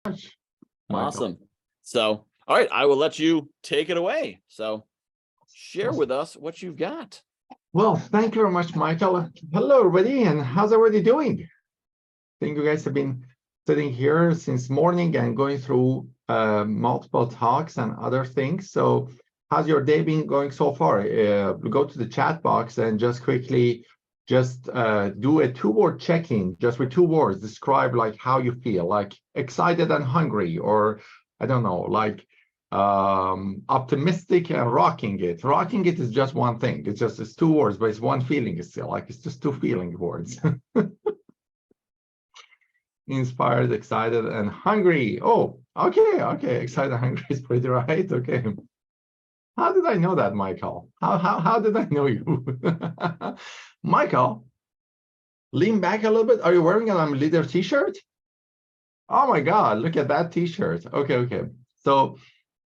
much, Michael. Awesome. So, all right, I will let you take it away. So share with us what you've got. Well, thank you very much, Michael. Hello, everybody, and how's everybody doing? I think you guys have been sitting here since morning and going through multiple talks and other things. So how's your day been going so far? Go to the chat box and just quickly just do a 2-word check-in, just with 2 words. Describe like how you feel, like excited and hungry, or I don't know, like optimistic and rocking it. Rocking it is just one thing. It's 2 words, but it's one feeling. It's still like it's just 2 feeling words. Inspired, excited, and hungry. Oh, okay. Excited, hungry is pretty right. Okay. How did I know that, Michael? How did I know you? Michael, lean back a little bit. Are you wearing an leader t-shirt? Oh my God, look at that t-shirt. Okay. So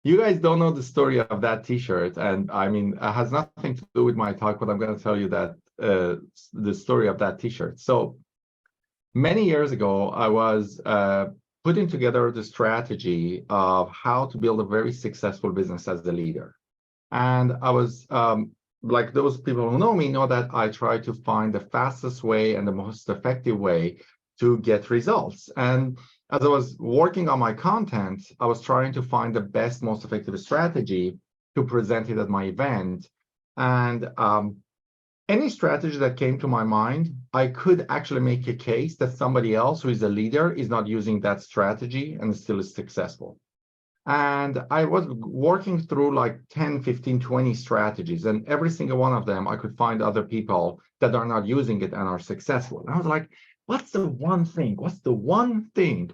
you guys don't know the story of that t-shirt, and I mean, it has nothing to do with my talk, but I'm going to tell you that the story of that t-shirt. So many years ago, I was putting together the strategy of how to build a very successful business as a leader. And I was like those people who know me know that I try to find the fastest way and the most effective way to get results. And as I was working on my content, I was trying to find the best, most effective strategy to present it at my event. And any strategy that came to my mind, I could actually make a case that somebody else who is a leader is not using that strategy and still is successful. And I was working through like 10, 15, 20 strategies, and every single one of them, I could find other people that are not using it and are successful. And I was like, what's the one thing? What's the one thing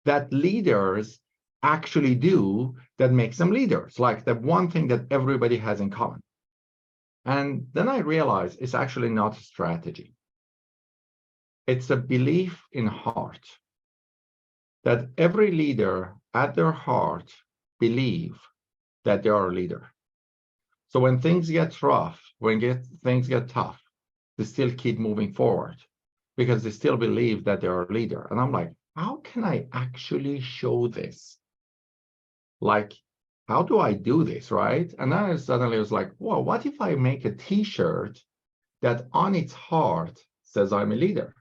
that leaders actually do that makes them leaders? Like the one thing that everybody has in common. And then I realized it's actually not a strategy. It's a belief in heart that every leader at their heart believe that they are a leader. So when things get rough, things get tough, they still keep moving forward because they still believe that they are a leader. And I'm like, how can I actually show this? Like, how do I do this, right? And then I suddenly was like, well, what if I make a t-shirt that on its heart says I'm a leader?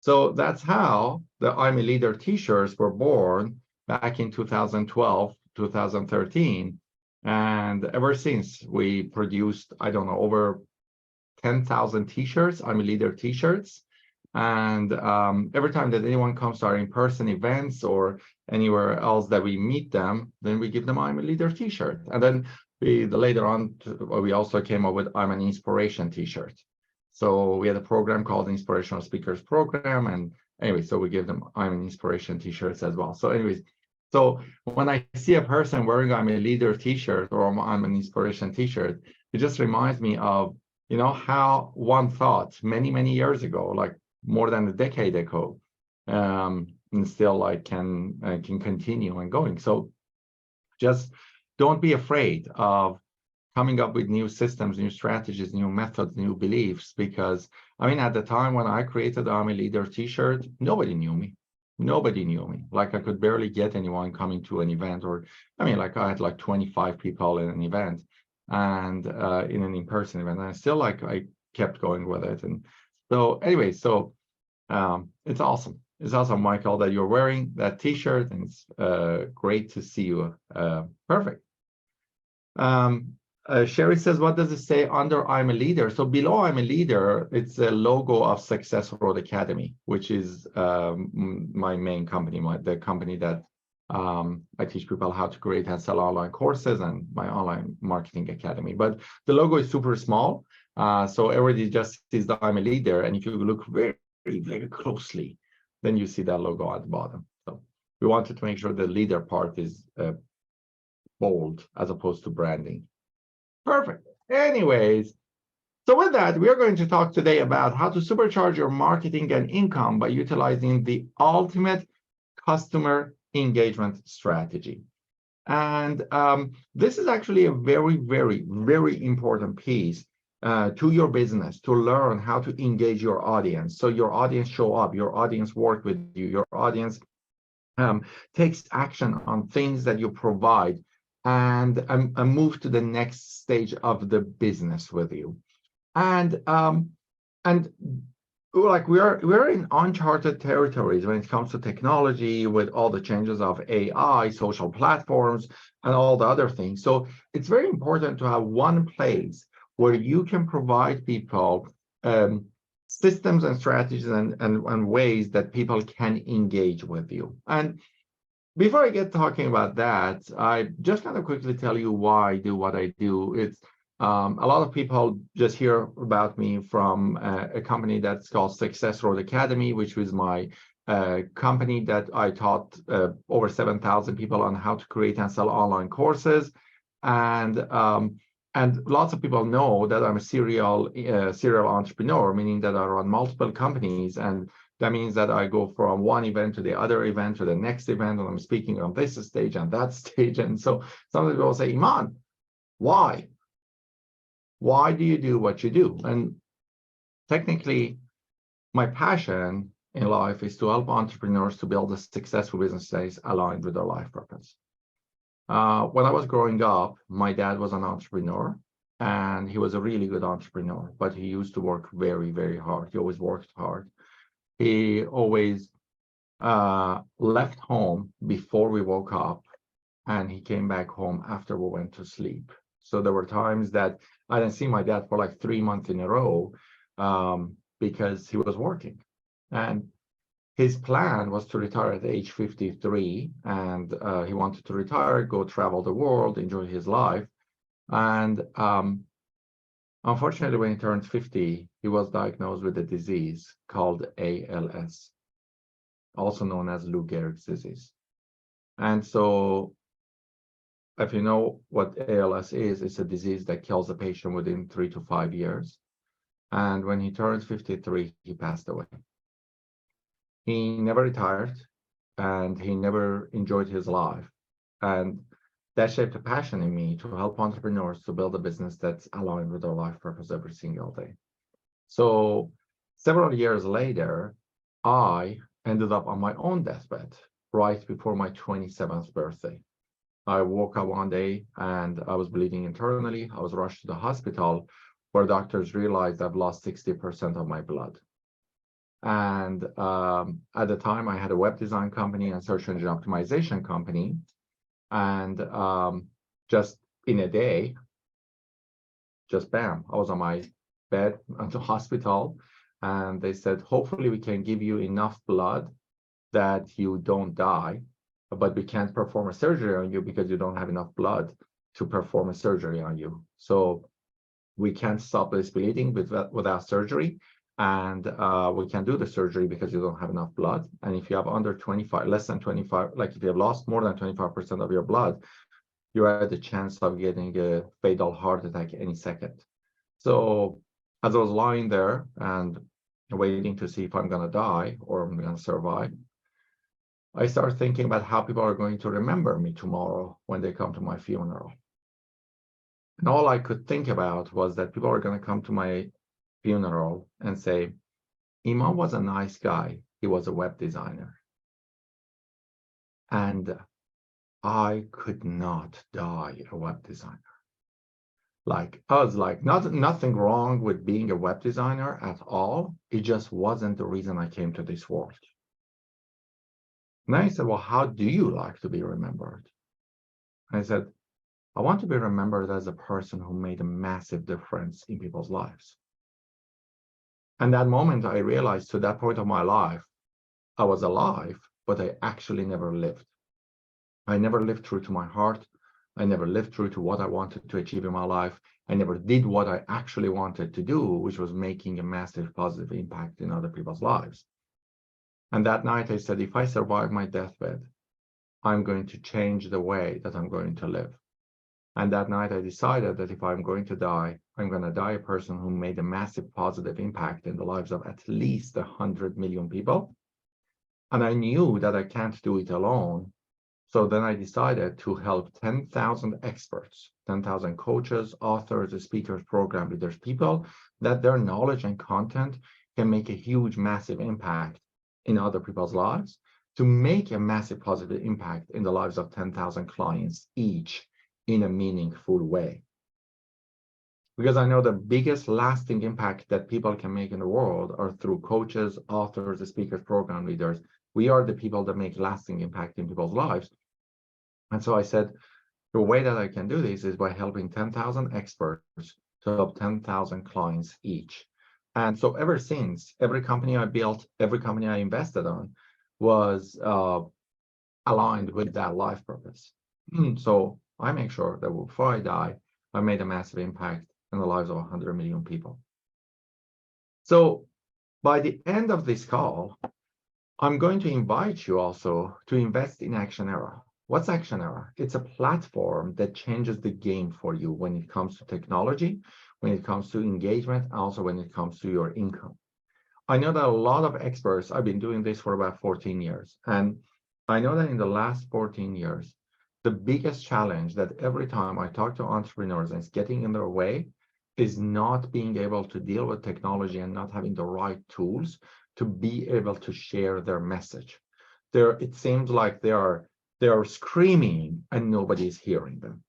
So that's how the I'm a Leader t-shirts were born back in 2012, 2013. And ever since, we produced, I don't know, over 10,000 t-shirts, I'm a Leader t-shirts. And every time that anyone comes to our in-person events or anywhere else that we meet them, then we give them I'm a Leader t-shirt. And then later on, we also came up with I'm an Inspiration t-shirt. So we had a program called Inspirational Speakers Program. And anyway, so we give them I'm an Inspiration t-shirts as well. So anyways, so when I see a person wearing I'm a Leader t-shirt or I'm an Inspiration t-shirt, it just reminds me of, you know, how one thought many, many years ago, like more than a decade ago, and still like can continue and going. So just don't be afraid of coming up with new systems, new strategies, new methods, new beliefs, because I mean, at the time when I created the I'm a Leader t-shirt, nobody knew me. Nobody knew me. Like I could barely get anyone coming to an event, or I mean, like I had like 25 people in an event and in an in-person event, and still like I kept going with it. And so anyway, so it's awesome. It's awesome, Michael, that you're wearing that t-shirt, and it's great to see you. Perfect. Sherry says, what does it say under I'm a Leader? So below I'm a Leader, it's a logo of Success Road Academy, which is my main company, the company that I teach people how to create and sell online courses, and my online marketing academy. But the logo is super small. So everybody just sees the I'm a Leader. And if you look very, very closely, then you see that logo at the bottom. So we wanted to make sure the leader part is bold as opposed to branding. Perfect. Anyways, so with that, we are going to talk today about how to supercharge your marketing and income by utilizing the ultimate customer engagement strategy. And this is actually a very, very, very important piece to your business, to learn how to engage your audience. So your audience show up, your audience work with you, your audience takes action on things that you provide, and move to the next stage of the business with you. And like we're in uncharted territories when it comes to technology, with all the changes of AI, social platforms, and all the other things. So it's very important to have one place where you can provide people systems and strategies and ways that people can engage with you. And before I get talking about that, I just kind of quickly tell you why I do what I do. It's a lot of people just hear about me from a company that's called Success Road Academy, which was my company that I taught over 7,000 people on how to create and sell online courses. And lots of people know that I'm a serial entrepreneur, meaning that I run multiple companies, and that means that I go from one event to the other event to the next event, and I'm speaking on this stage and that stage. And so some people say, Iman, why? Why do you do what you do? And technically, my passion in life is to help entrepreneurs to build a successful businesses aligned with their life purpose. When I was growing up, my dad was an entrepreneur, and he was a really good entrepreneur, but he used to work very, very hard. He always worked hard. He always left home before we woke up, and he came back home after we went to sleep. So there were times that I didn't see my dad for like 3 months in a row because he was working. And his plan was to retire at age 53, and he wanted to retire, go travel the world, enjoy his life. And unfortunately, when he turned 50, he was diagnosed with a disease called ALS, also known as Lou Gehrig's disease. And so if you know what ALS is, it's a disease that kills a patient within 3 to 5 years. And when he turned 53, he passed away. He never retired, and he never enjoyed his life. And that shaped a passion in me to help entrepreneurs to build a business that's aligned with their life purpose every single day. So several years later, I ended up on my own deathbed right before my 27th birthday. I woke up one day and I was bleeding internally. I was rushed to the hospital, where doctors realized I've lost 60% of my blood. And at the time, I had a web design company and search engine optimization company. And just in a day, just bam, I was on my bed at the hospital. And they said, hopefully we can give you enough blood that you don't die, but we can't perform a surgery on you because you don't have enough blood to perform a surgery on you. So we can't stop this bleeding without surgery. And we can do the surgery because you don't have enough blood. And if you have under 25, less than 25, like if you have lost more than 25% of your blood, you're at the chance of getting a fatal heart attack any second. So as I was lying there and waiting to see if I'm going to die or I'm going to survive, I started thinking about how people are going to remember me tomorrow when they come to my funeral. And all I could think about was that people are going to come to my funeral and say, Iman was a nice guy. He was a web designer. And I could not die a web designer. Like, I was like, nothing wrong with being a web designer at all. It just wasn't the reason I came to this world. And I said, well, how do you like to be remembered? I said, I want to be remembered as a person who made a massive difference in people's lives. And that moment, I realized to that point of my life, I was alive, but I actually never lived. I never lived true to my heart. I never lived true to what I wanted to achieve in my life. I never did what I actually wanted to do, which was making a massive positive impact in other people's lives. And that night I said, if I survive my deathbed, I'm going to change the way that I'm going to live. And that night I decided that if I'm going to die, I'm going to die a person who made a massive positive impact in the lives of at least 100 million people. And I knew that I can't do it alone. So then I decided to help 10,000 experts, 10,000 coaches, authors, speakers, program leaders, people that their knowledge and content can make a huge, massive impact in other people's lives. to make a massive positive impact in the lives of 10,000 clients each in a meaningful way. Because I know the biggest lasting impact that people can make in the world are through coaches, authors, speakers, program leaders. We are the people that make lasting impact in people's lives. And so I said, the way that I can do this is by helping 10,000 experts to help 10,000 clients each. And so ever since, every company I built, every company I invested on was aligned with that life purpose. So I make sure that before I die, I made a massive impact in the lives of 100 million people. So by the end of this call, I'm going to invite you also to invest in Actionera. What's Actionera? It's a platform that changes the game for you when it comes to technology, when it comes to engagement, also when it comes to your income. I know that a lot of experts, I've been doing this for about 14 years, and I know that in the last 14 years, the biggest challenge that every time I talk to entrepreneurs and it's getting in their way is not being able to deal with technology and not having the right tools to be able to share their message. It seems like they are screaming and nobody's hearing them.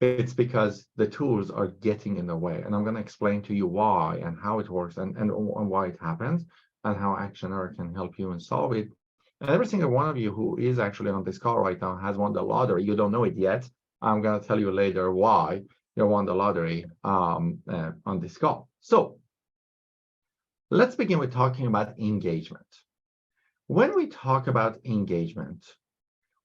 It's because the tools are getting in the way. And I'm going to explain to you why and how it works and why it happens and how Actionera can help you and solve it. And every single one of you who is actually on this call right now has won the lottery. You don't know it yet. I'm going to tell you later why you won the lottery on this call. So let's begin with talking about engagement. When we talk about engagement,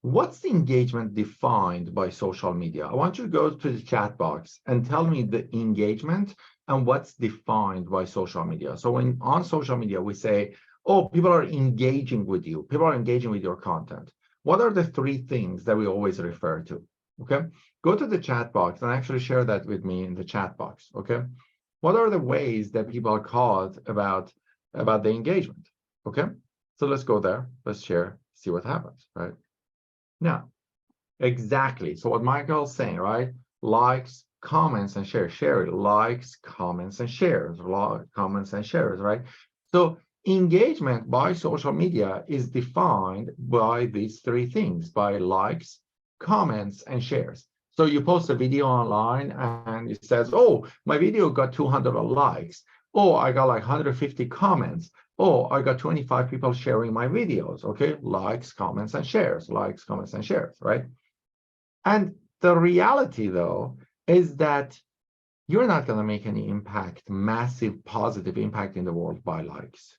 what's the engagement defined by social media? I want you to go to the chat box and tell me the engagement and what's defined by social media. So when on social media, we say, oh, people are engaging with you. People are engaging with your content. What are the three things that we always refer to? Okay, go to the chat box and actually share that with me in the chat box. Okay, what are the ways that people are caught about the engagement? Okay, so let's go there. Let's share, see what happens, right? Now, exactly. So what Michael's saying, right? Likes, comments, and shares. Share likes, comments, and shares. Comments and shares, right? So engagement by social media is defined by these three things: by likes, comments, and shares. So you post a video online and it says, oh, my video got 200 likes. Oh, I got like 150 comments. Oh, I got 25 people sharing my videos. Okay, likes, comments, and shares. Likes, comments, and shares, right? And the reality, though, is that you're not going to make any impact, massive positive impact in the world by likes.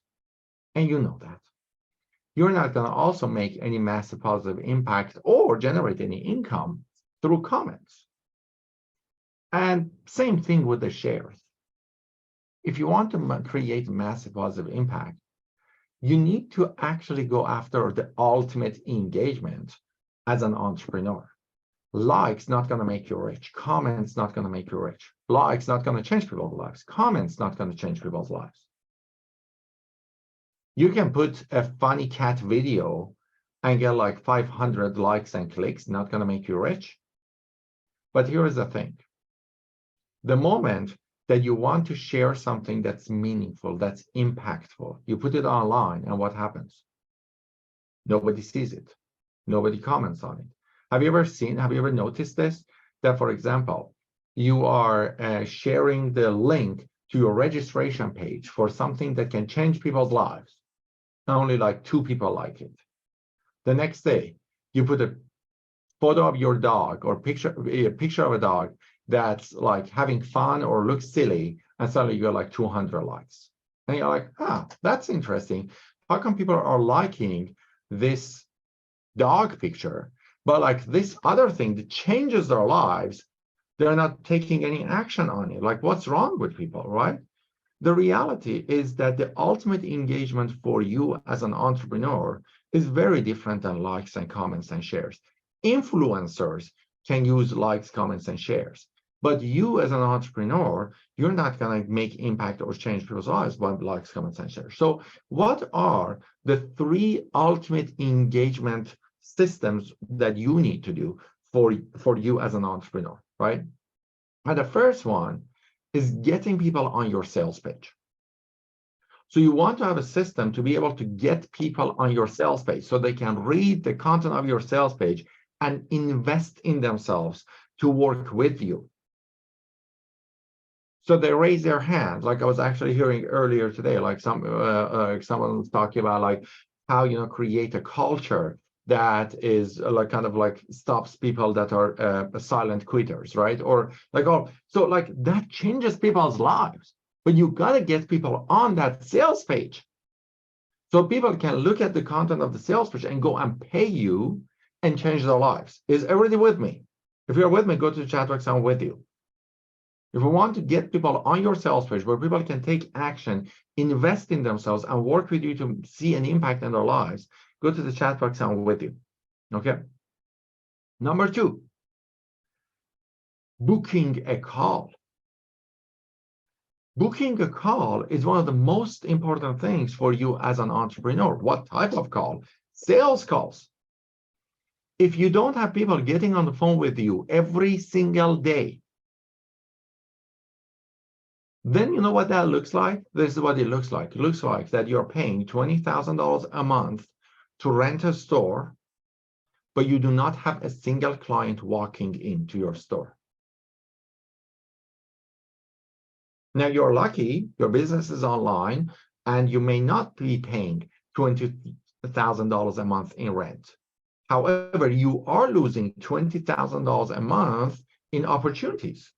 And you know that. You're not going to also make any massive positive impact or generate any income through comments. And same thing with the shares. If you want to create massive positive impact, you need to actually go after the ultimate engagement as an entrepreneur. Likes not going to make you rich. Comments not going to make you rich. Likes not going to change people's lives. Comments not going to change people's lives. You can put a funny cat video and get like 500 likes and clicks, not going to make you rich. But here is the thing. The moment that you want to share something that's meaningful, that's impactful, you put it online, and what happens? Nobody sees it. Nobody comments on it. Have you ever noticed this? That, for example, you are sharing the link to your registration page for something that can change people's lives. Only like 2 people like it. The next day, you put a photo of your dog or a picture of a dog that's like having fun or looks silly, and suddenly you got like 200 likes. And you're like, that's interesting. How come people are liking this dog picture, but like this other thing that changes their lives, they're not taking any action on it? Like, what's wrong with people, right? The reality is that the ultimate engagement for you as an entrepreneur is very different than likes and comments and shares. Influencers can use likes, comments, and shares. But you as an entrepreneur, you're not going to make impact or change people's lives by likes, comments, and shares. So what are the 3 ultimate engagement systems that you need to do for you as an entrepreneur, right? And the first one is getting people on your sales page. So you want to have a system to be able to get people on your sales page so they can read the content of your sales page and invest in themselves to work with you. So they raise their hand, like I was actually hearing earlier today, like someone was talking about like how create a culture that is like kind of like stops people that are silent quitters, right? Or like, oh, so like that changes people's lives, but you got to get people on that sales page so people can look at the content of the sales page and go and pay you and change their lives. Is everybody with me? If you're with me, go to the chat box. I'm with you. If you want to get people on your sales page where people can take action, invest in themselves, and work with you to see an impact in their lives, go to the chat box. I'm with you. Okay. Number 2, booking a call. Booking a call is one of the most important things for you as an entrepreneur. What type of call? Sales calls. If you don't have people getting on the phone with you every single day, then you know what that looks like? This is what it looks like. It looks like that you're paying $20,000 a month to rent a store, but you do not have a single client walking into your store. Now you're lucky, your business is online, and you may not be paying $20,000 a month in rent. However, you are losing $20,000 a month in opportunities.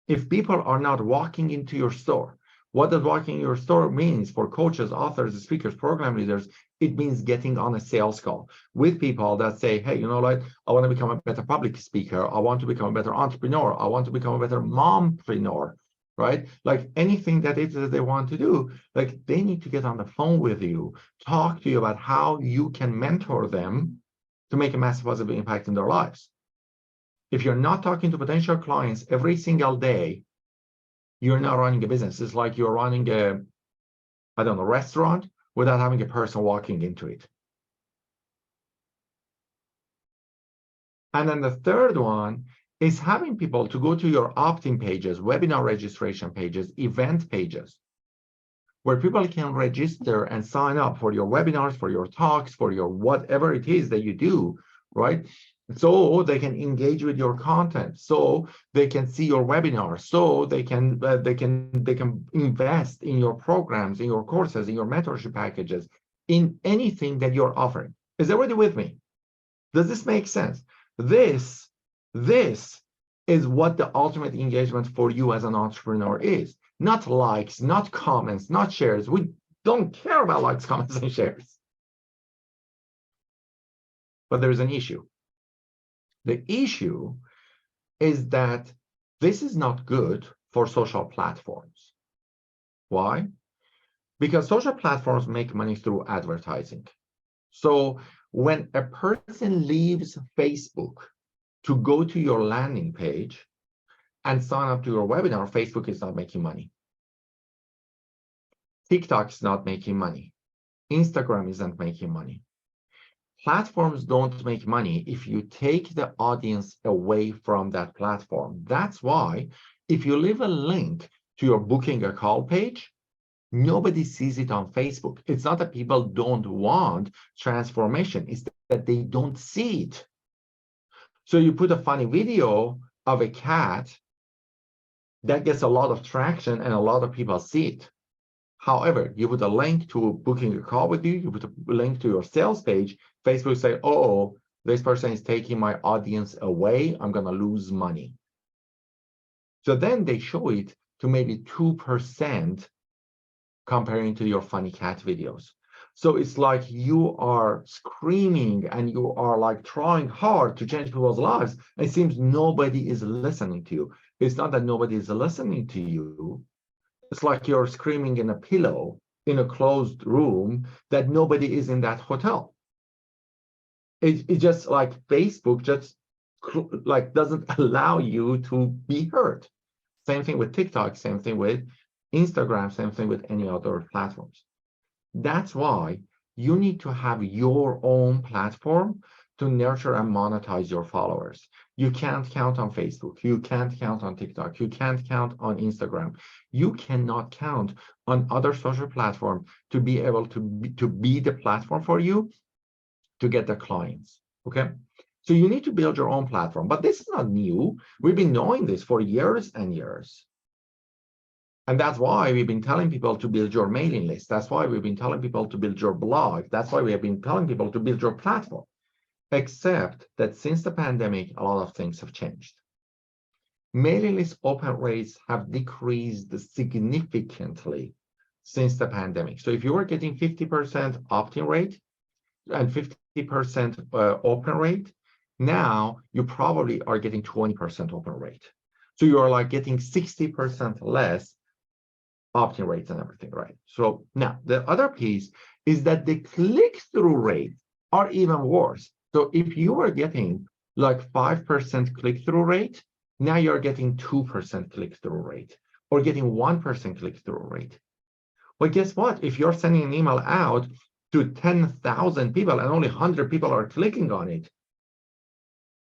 If people are not walking into your store, what does walking in your store means for coaches, authors, speakers, program leaders? It means getting on a sales call with people that say, hey, you know what? I want to become a better public speaker. I want to become a better entrepreneur. I want to become a better mompreneur, right? Like anything that it is that they want to do, like they need to get on the phone with you, talk to you about how you can mentor them to make a massive positive impact in their lives. If you're not talking to potential clients every single day, you're not running a business. It's like you're running a, I don't know, restaurant without having a person walking into it. And then the third one is having people to go to your opt-in pages, webinar registration pages, event pages, where people can register and sign up for your webinars, for your talks, for your whatever it is that you do, right? So they can engage with your content, so they can see your webinars, so they can invest in your programs, in your courses, in your mentorship packages, in anything that you're offering. Is everybody with me? Does this make sense? This is what the ultimate engagement for you as an entrepreneur is. Not likes, not comments, not shares. We don't care about likes, comments, and shares. But there's an issue. The issue is that this is not good for social platforms. Why? Because social platforms make money through advertising. So when a person leaves Facebook to go to your landing page and sign up to your webinar, Facebook is not making money. TikTok is not making money. Instagram isn't making money. Platforms don't make money if you take the audience away from that platform. That's why if you leave a link to your booking a call page, nobody sees it on Facebook. It's not that people don't want transformation, it's that they don't see it. So you put a funny video of a cat, that gets a lot of traction and a lot of people see it. However, you put a link to booking a call with you, you put a link to your sales page, Facebook say, oh, this person is taking my audience away, I'm gonna lose money. So then they show it to maybe 2% comparing to your funny cat videos. So it's like you are screaming and you are like trying hard to change people's lives. It seems nobody is listening to you. It's not that nobody is listening to you. It's like you're screaming in a pillow in a closed room that nobody is in that hotel. It's just like Facebook just like doesn't allow you to be heard. Same thing with TikTok, same thing with Instagram, same thing with any other platforms. That's why you need to have your own platform to nurture and monetize your followers. You can't count on Facebook. You can't count on TikTok. You can't count on Instagram. You cannot count on other social platforms to be able to be the platform for you to get the clients. Okay. So you need to build your own platform. But this is not new. We've been knowing this for years and years. And that's why we've been telling people to build your mailing list. That's why we've been telling people to build your blog. That's why we have been telling people to build your platform. Except that since the pandemic, a lot of things have changed. Mailing list open rates have decreased significantly since the pandemic. So if you were getting 50% opt-in rate and 50% open rate, now you probably are getting 20% open rate. So you are like getting 60% less opt-in rates and everything, right? So now the other piece is that the click-through rates are even worse. So if you were getting like 5% click-through rate, now you're getting 2% click-through rate or getting 1% click-through rate. Well, guess what? If you're sending an email out to 10,000 people and only 100 people are clicking on it,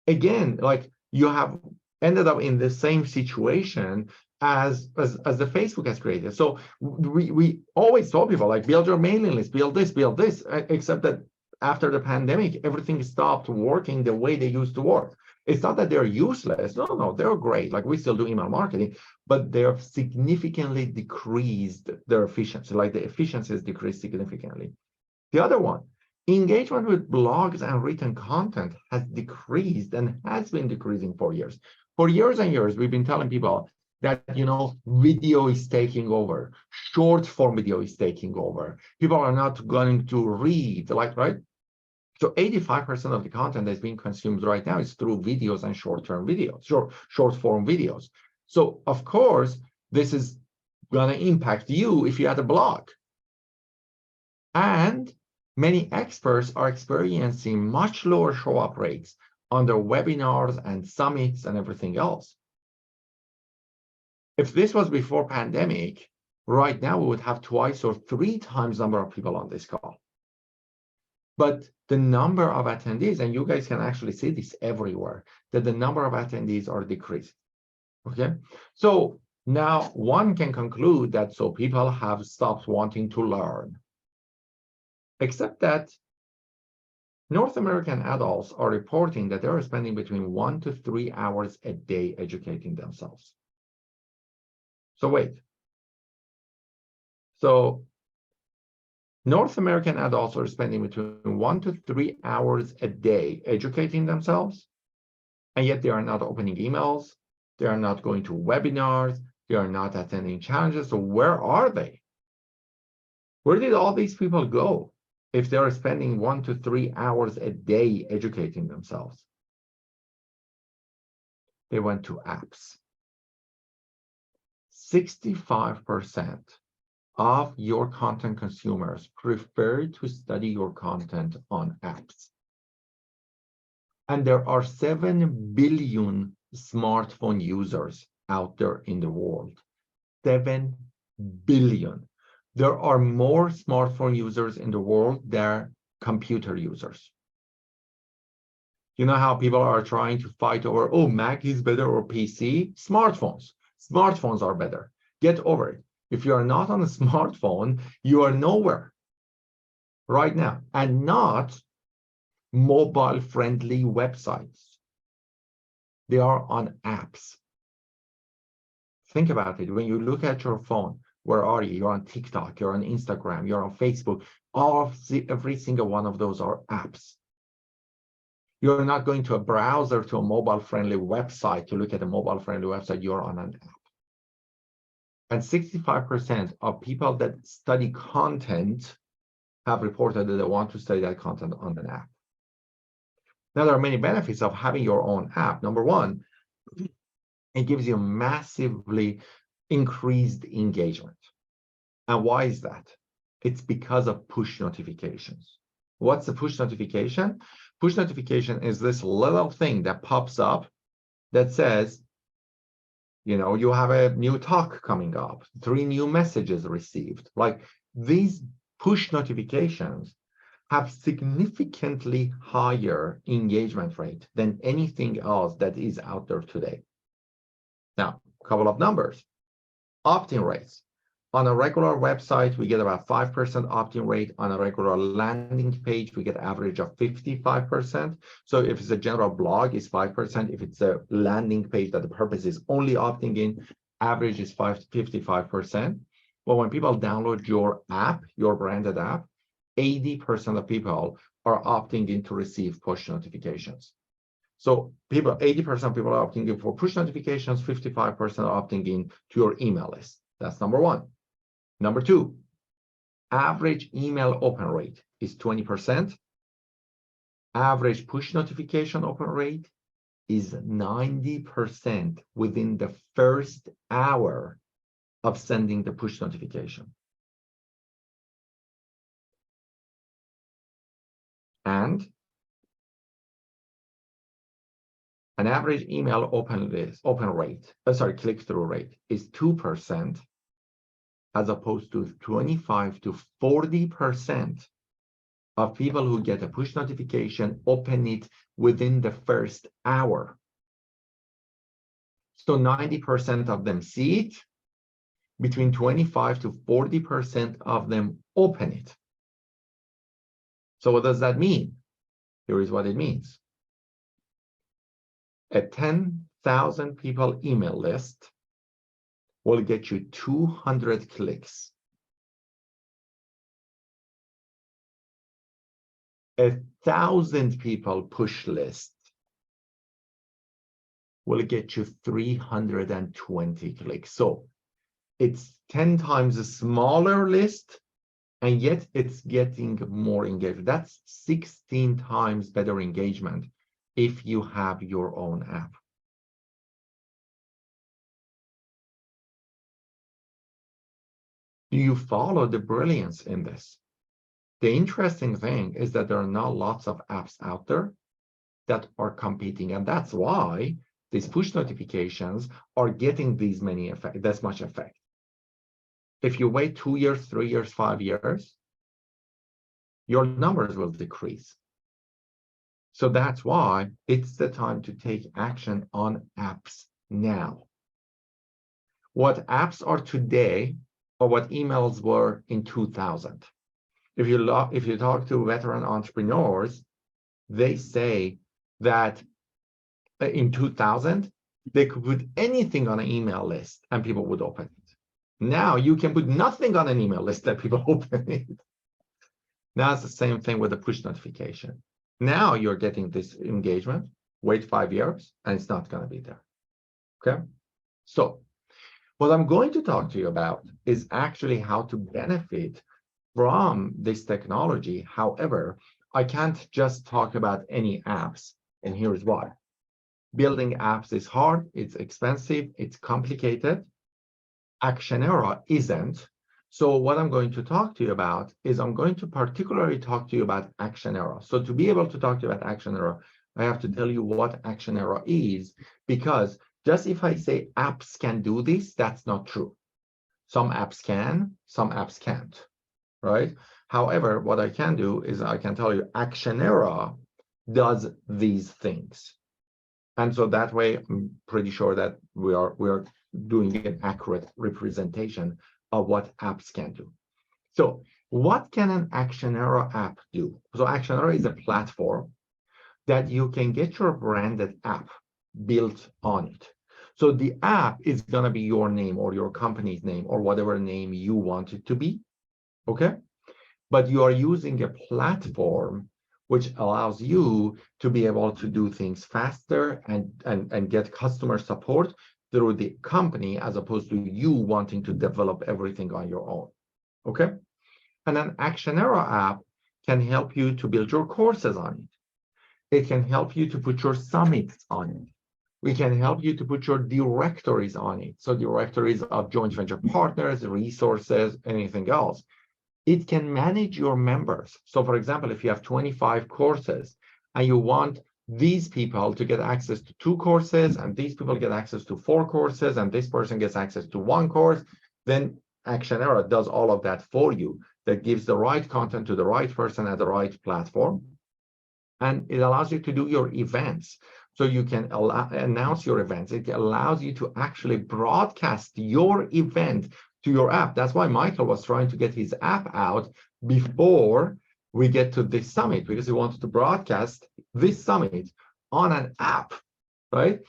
again, like you have ended up in the same situation as the Facebook has created. So we always told people like build your mailing list, build this, except that after the pandemic, everything stopped working the way they used to work. It's not that they're useless. No, they're great. Like we still do email marketing, but they've significantly decreased their efficiency. Like the efficiency has decreased significantly. The other one, engagement with blogs and written content has decreased and has been decreasing for years. For years and years, we've been telling people that, video is taking over. Short form video is taking over. People are not going to read, right? So 85% of the content that's being consumed right now is through videos and short-term videos, short form videos. So of course, this is going to impact you if you had a blog. And many experts are experiencing much lower show-up rates on their webinars and summits and everything else. If this was before pandemic, right now we would have 2 or 3 times number of people on this call. But the number of attendees, and you guys can actually see this everywhere, that the number of attendees are decreasing. Okay, so now one can conclude that so people have stopped wanting to learn. Except that North American adults are reporting that they're spending between 1 to 3 hours a day educating themselves. So wait. So North American adults are spending between 1 to 3 hours a day educating themselves, and yet they are not opening emails, they are not going to webinars, they are not attending challenges. So where are they? Where did all these people go if they are spending 1 to 3 hours a day educating themselves? They went to apps. 65% of your content consumers prefer to study your content on apps. And there are 7 billion smartphone users out there in the world. 7 billion. There are more smartphone users in the world than computer users. You know how people are trying to fight over, oh, Mac is better or PC? Smartphones are better. Get over it. If you are not on a smartphone, you are nowhere right now, and not mobile-friendly websites. They are on apps. Think about it. When you look at your phone, where are you? You're on TikTok, you're on Instagram, you're on Facebook. Every single one of those are apps. You're not going to a browser to a mobile-friendly website to look at a mobile-friendly website. You're on an app. And 65% of people that study content have reported that they want to study that content on an app. Now, there are many benefits of having your own app. Number one, it gives you massively increased engagement. And why is that? It's because of push notifications. What's a push notification? Push notification is this little thing that pops up that says, you have a new talk coming up, 3 new messages received. Like these push notifications have significantly higher engagement rate than anything else that is out there today. Now, a couple of numbers. Opt-in rates. On a regular website, we get about 5% opt-in rate. On a regular landing page, we get average of 55%. So if it's a general blog, it's 5%. If it's a landing page that the purpose is only opting in, average is 55%. But when people download your app, your branded app, 80% of people are opting in to receive push notifications. So 80% of people are opting in for push notifications, 55% are opting in to your email list. That's number one. Number two, average email open rate is 20%. Average push notification open rate is 90% within the first hour of sending the push notification. And an average email click-through rate is 2%, as opposed to 25 to 40% of people who get a push notification open it within the first hour. So 90% of them see it, between 25 to 40% of them open it. So what does that mean? Here is what it means. A 10,000 people email list will get you 200 clicks. 1,000 people push list will get you 320 clicks. So it's 10 times a smaller list, and yet it's getting more engagement. That's 16 times better engagement if you have your own app. Do you follow the brilliance in this? The interesting thing is that there are not lots of apps out there that are competing, and that's why these push notifications are getting this much effect. If you wait 2 years, 3 years, 5 years, your numbers will decrease. So that's why it's the time to take action on apps now. What apps are today or what emails were in 2000. If you talk to veteran entrepreneurs, they say that in 2000, they could put anything on an email list and people would open it. Now you can put nothing on an email list that people open it. Now it's the same thing with the push notification. Now you're getting this engagement, wait 5 years, and it's not going to be there. Okay? So what I'm going to talk to you about is actually how to benefit from this technology. However, I can't just talk about any apps, and here's why. Building apps is hard, it's expensive, it's complicated. Actionera isn't. So what I'm going to talk to you about is I'm going to particularly talk to you about Actionera. So to be able to talk to you about Actionera, I have to tell you what Actionera is, because just if I say apps can do this, that's not true. Some apps can, some apps can't, right? However, what I can do is I can tell you Actionera does these things. And so that way, I'm pretty sure that we are doing an accurate representation of what apps can do. So what can an Actionera app do? So Actionera is a platform that you can get your branded app built on it. So the app is going to be your name or your company's name or whatever name you want it to be, okay? But you are using a platform which allows you to be able to do things faster and get customer support through the company, as opposed to you wanting to develop everything on your own, okay? And an Actionera app can help you to build your courses on it. It can help you to put your summits on it. We can help you to put your directories on it. So directories of joint venture partners, resources, anything else. It can manage your members. So for example, if you have 25 courses and you want these people to get access to 2 courses, and these people get access to 4 courses, and this person gets access to 1 course, then Actionera does all of that for you. that gives the right content to the right person at the right platform. And it allows you to do your events. So you can announce your events. It allows you to actually broadcast your event to your app. That's why Michael was trying to get his app out before we get to this summit, because he wanted to broadcast this summit on an app, right?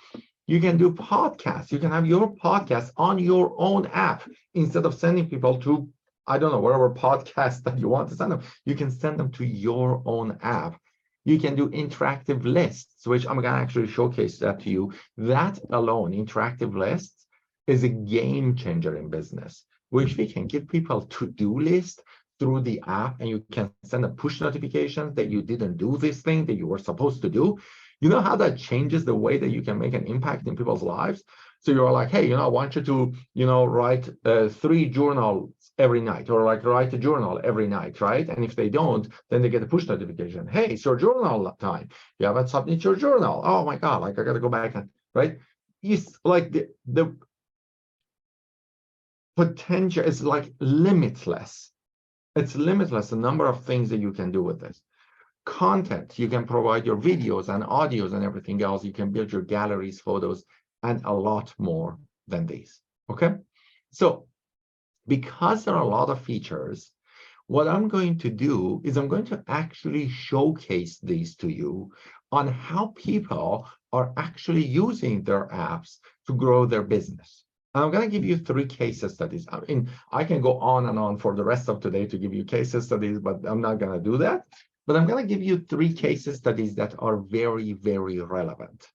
You can do podcasts. You can have your podcast on your own app instead of sending people to, I don't know, whatever podcast that you want to send them. You can send them to your own app. You can do interactive lists, which I'm going to actually showcase that to you. That alone, interactive lists, is a game changer in business, which we can give people to-do list through the app, and you can send a push notifications that you didn't do this thing that you were supposed to do. You know how that changes the way that you can make an impact in people's lives? So you're like, hey, I want you to, write 3 journals every night, or like write a journal every night, right? And if they don't, then they get a push notification. Hey, it's your journal time. You haven't submitted your journal. Oh my God, like I got to go back and, right? It's like the potential is like limitless. It's limitless, the number of things that you can do with this. Content, you can provide your videos and audios and everything else. You can build your galleries, photos, and a lot more than these, okay? So because there are a lot of features, what I'm going to do is I'm going to actually showcase these to you on how people are actually using their apps to grow their business. I'm going to give you 3 case studies. I mean, I can go on and on for the rest of today to give you case studies, but I'm not going to do that. But I'm going to give you 3 case studies that are very, very relevant.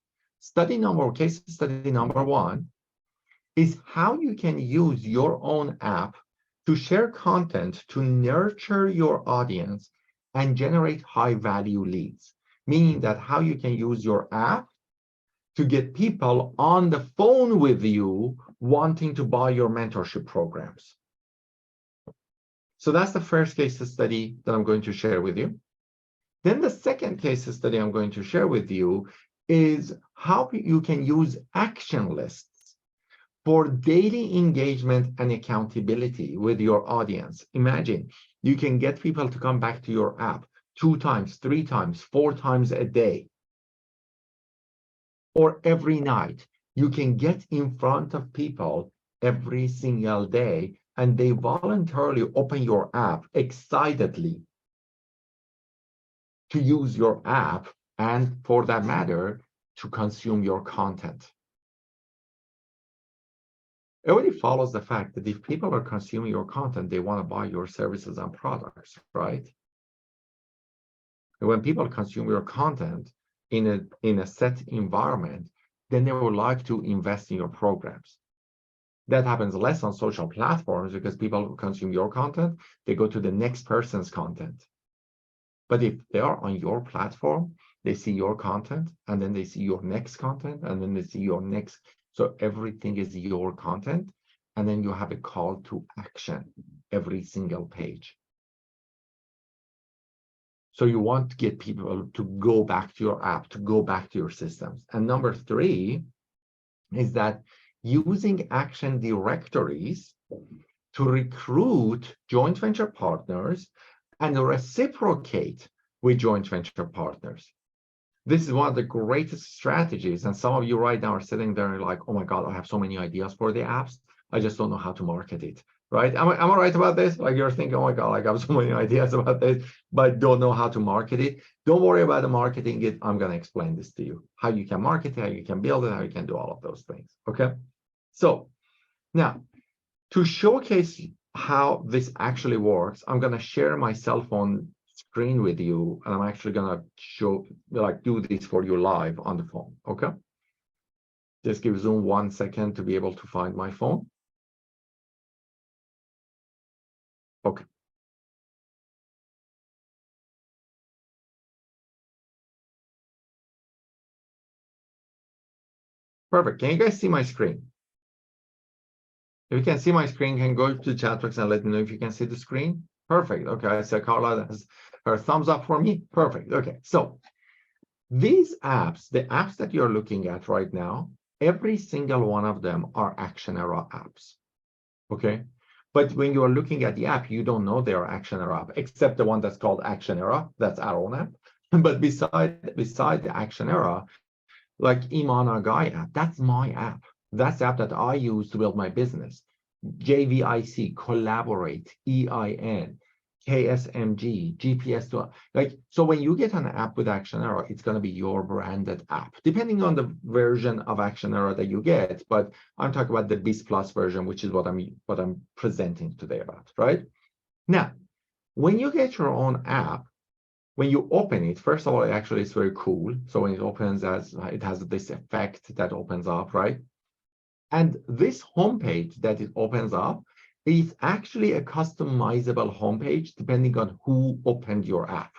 Case study number 1 is how you can use your own app to share content to nurture your audience and generate high-value leads, meaning that how you can use your app to get people on the phone with you wanting to buy your mentorship programs. So that's the first case study that I'm going to share with you. Then the second case study I'm going to share with you is how you can use action lists for daily engagement and accountability with your audience. Imagine you can get people to come back to your app 2 times, 3 times, 4 times a day, or every night. You can get in front of people every single day, and they voluntarily open your app excitedly to use your app, and for that matter, to consume your content. It already follows the fact that if people are consuming your content, they want to buy your services and products, right? And when people consume your content in a set environment, then they would like to invest in your programs. That happens less on social platforms because people who consume your content, they go to the next person's content. But if they are on your platform, they see your content, and then they see your next content, and then they see your next. So everything is your content, and then you have a call to action every single page. So you want to get people to go back to your app, to go back to your systems. And number 3 is that using action directories to recruit joint venture partners and reciprocate with joint venture partners. This is one of the greatest strategies. And some of you right now are sitting there and like, oh my God, I have so many ideas for the apps. I just don't know how to market it, right? Am I right about this? Like you're thinking, oh my God, like I have so many ideas about this, but don't know how to market it. Don't worry about the marketing it. I'm going to explain this to you, how you can market it, how you can build it, how you can do all of those things, okay? So now, to showcase how this actually works, I'm going to share my cell phone screen with you, and I'm actually going to show, like, do this for you live on the phone, okay? Just give Zoom 1 second to be able to find my phone. Okay. Perfect. Can you guys see my screen? If you can see my screen, can go to the chat box and let me know if you can see the screen. Perfect. Okay, I see Carla has her thumbs up for me. Perfect. Okay, so these apps, the apps that you're looking at right now, every single one of them are Actionera apps. Okay, But when you are looking at the app, you don't know their Actionera app, except the one that's called Actionera. That's our own app. But beside the Actionera, like Iman Aghay app, that's my app. That's the app that I use to build my business. JVIC, Collaborate, EIN, KSMG, GPS. Like, so when you get an app with Actionera, it's going to be your branded app, depending on the version of Actionera that you get. But I'm talking about the Biz Plus version, which is what I'm presenting today about, right? Now, when you get your own app, when you open it, first of all, it actually is very cool. So when it opens, it has this effect that opens up, right? And this homepage that it opens up is actually a customizable homepage depending on who opened your app.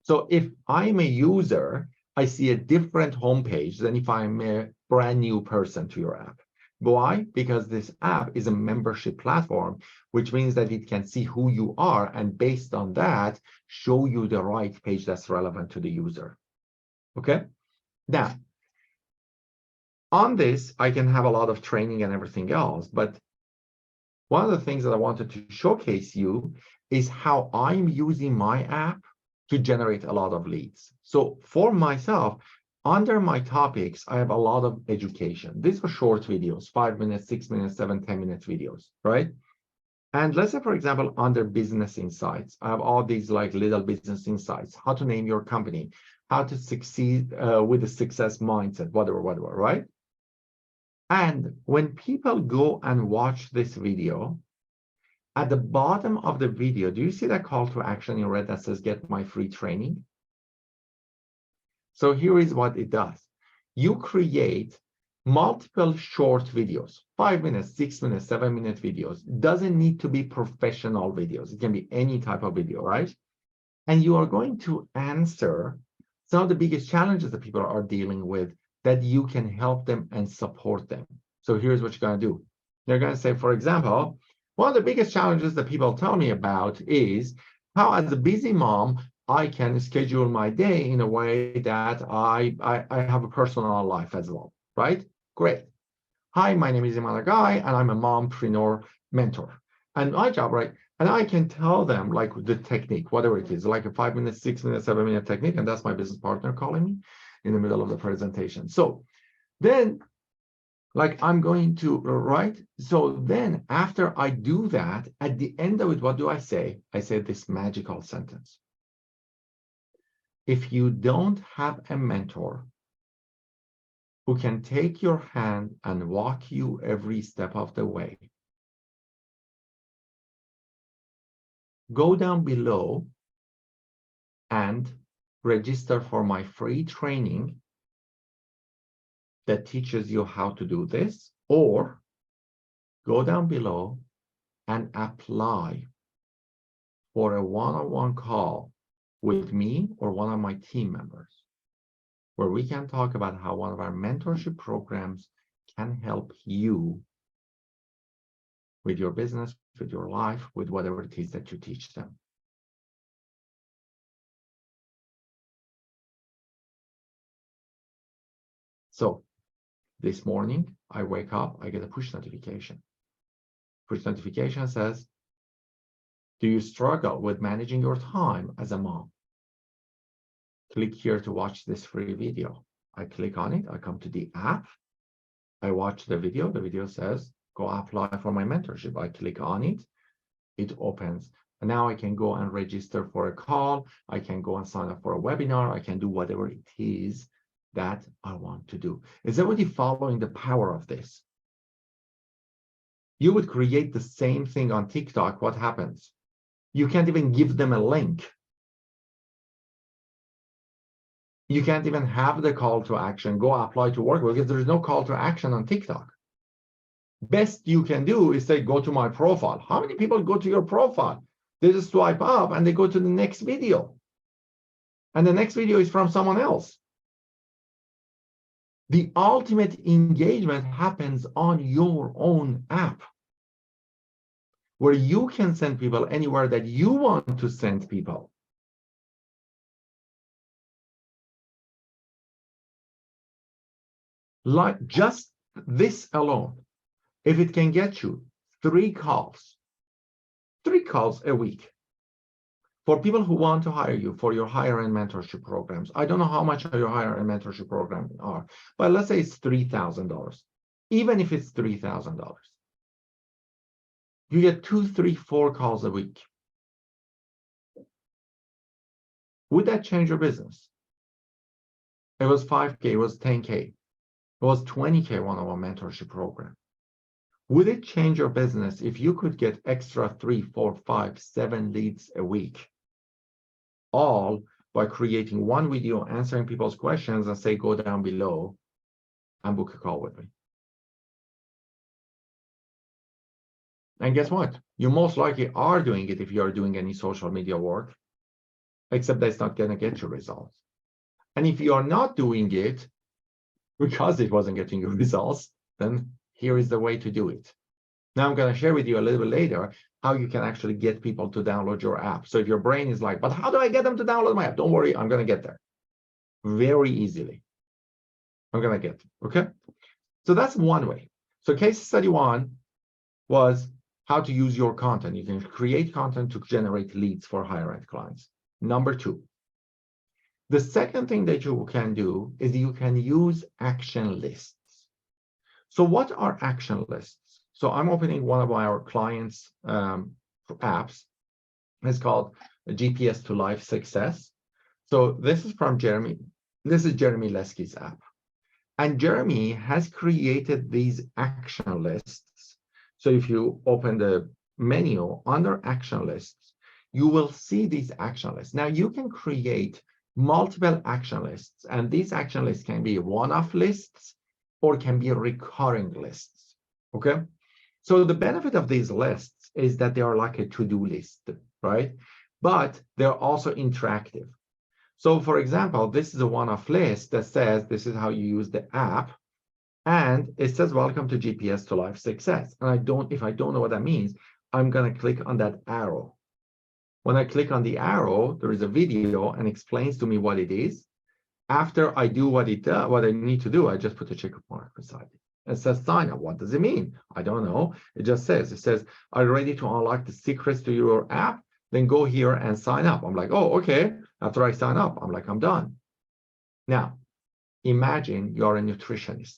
So if I'm a user, I see a different homepage than if I'm a brand new person to your app. Why? Because this app is a membership platform, which means that it can see who you are and based on that, show you the right page that's relevant to the user. Okay? Now, on this, I can have a lot of training and everything else, but one of the things that I wanted to showcase you is how I'm using my app to generate a lot of leads. So for myself, under my topics, I have a lot of education. These are short videos, 5 minutes, 6 minutes, 7, 10-minute videos, right? And let's say, for example, under business insights, I have all these like little business insights, how to name your company, how to succeed with a success mindset, whatever, right? And when people go and watch this video, at the bottom of the video, do you see that call to action in red that says get my free training? So here is what it does. You create multiple short videos, 5 minutes, 6 minutes, 7-minute videos. It doesn't need to be professional videos. It can be any type of video, right? And you are going to answer some of the biggest challenges that people are dealing with that you can help them and support them. So here's what you're going to do. They're going to say, for example, one of the biggest challenges that people tell me about is how, as a busy mom, I can schedule my day in a way that I have a personal life as well, right? Great. Hi, my name is Iman Aghay, and I'm a mompreneur mentor. And my job, right? And I can tell them like the technique, whatever it is, like a 5 minute, 6 minute, 7-minute technique. And that's my business partner calling me in the middle of the presentation. So then, like, I'm going to write. So then after I do that, at the end of it, what do I say? I say this magical sentence. If you don't have a mentor who can take your hand and walk you every step of the way, go down below and register for my free training that teaches you how to do this, or go down below and apply for a one-on-one call with me or one of my team members, where we can talk about how one of our mentorship programs can help you with your business, with your life, with whatever it is that you teach them. So this morning, I wake up, I get a push notification. Push notification says, do you struggle with managing your time as a mom? Click here to watch this free video. I click on it, I come to the app, I watch the video. The video says, go apply for my mentorship. I click on it, it opens. And now I can go and register for a call. I can go and sign up for a webinar. I can do whatever it is that I want to do. Is everybody following the power of this? You would create the same thing on TikTok. What happens? You can't even give them a link. You can't even have the call to action, go apply to work, because there's no call to action on TikTok. Best you can do is say, go to my profile. How many people go to your profile? They just swipe up and they go to the next video. And the next video is from someone else. The ultimate engagement happens on your own app, where you can send people anywhere that you want to send people. Like just this alone, if it can get you 3 calls 3 calls a week for people who want to hire you for your higher end mentorship programs. I don't know how much your higher end mentorship programs are, but let's say it's $3,000. Even if it's $3,000, you get 2, 3, 4 calls a week. Would that change your business? It was 5K, it was 10K, it was 20K one-on-one mentorship program. Would it change your business if you could get extra 3, 4, 5, 7 leads a week, all by creating one video, answering people's questions, and say, go down below and book a call with me? And guess what? You most likely are doing it if you are doing any social media work, except that's not going to get you results. And if you are not doing it because it wasn't getting you results, then here is the way to do it. Now I'm going to share with you a little bit later how you can actually get people to download your app. So if your brain is like, but how do I get them to download my app? Don't worry, I'm going to get there very easily. I'm going to get them, okay? So that's one way. So case study 1 was how to use your content. You can create content to generate leads for higher end clients. Number 2, the second thing that you can do is you can use action lists. So what are action lists? So I'm opening one of our clients' apps. It's called GPS to Life Success. So this is from Jeremy. This is Jeremy Lesky's app. And Jeremy has created these action lists. So if you open the menu under action lists, you will see these action lists. Now you can create multiple action lists, and these action lists can be one-off lists or can be recurring lists, okay? So the benefit of these lists is that they are like a to-do list, right? But they're also interactive. So for example, this is a one-off list that says this is how you use the app, and it says welcome to GPS to Life Success. And if I don't know what that means, I'm going to click on that arrow. When I click on the arrow, there is a video and explains to me what it is. After I do what I need to do, I just put a check mark beside it. It says sign up. What does it mean? I don't know. It just says, are you ready to unlock the secrets to your app? Then go here and sign up. I'm like, oh, okay. After I sign up, I'm like, I'm done. Now, imagine you're a nutritionist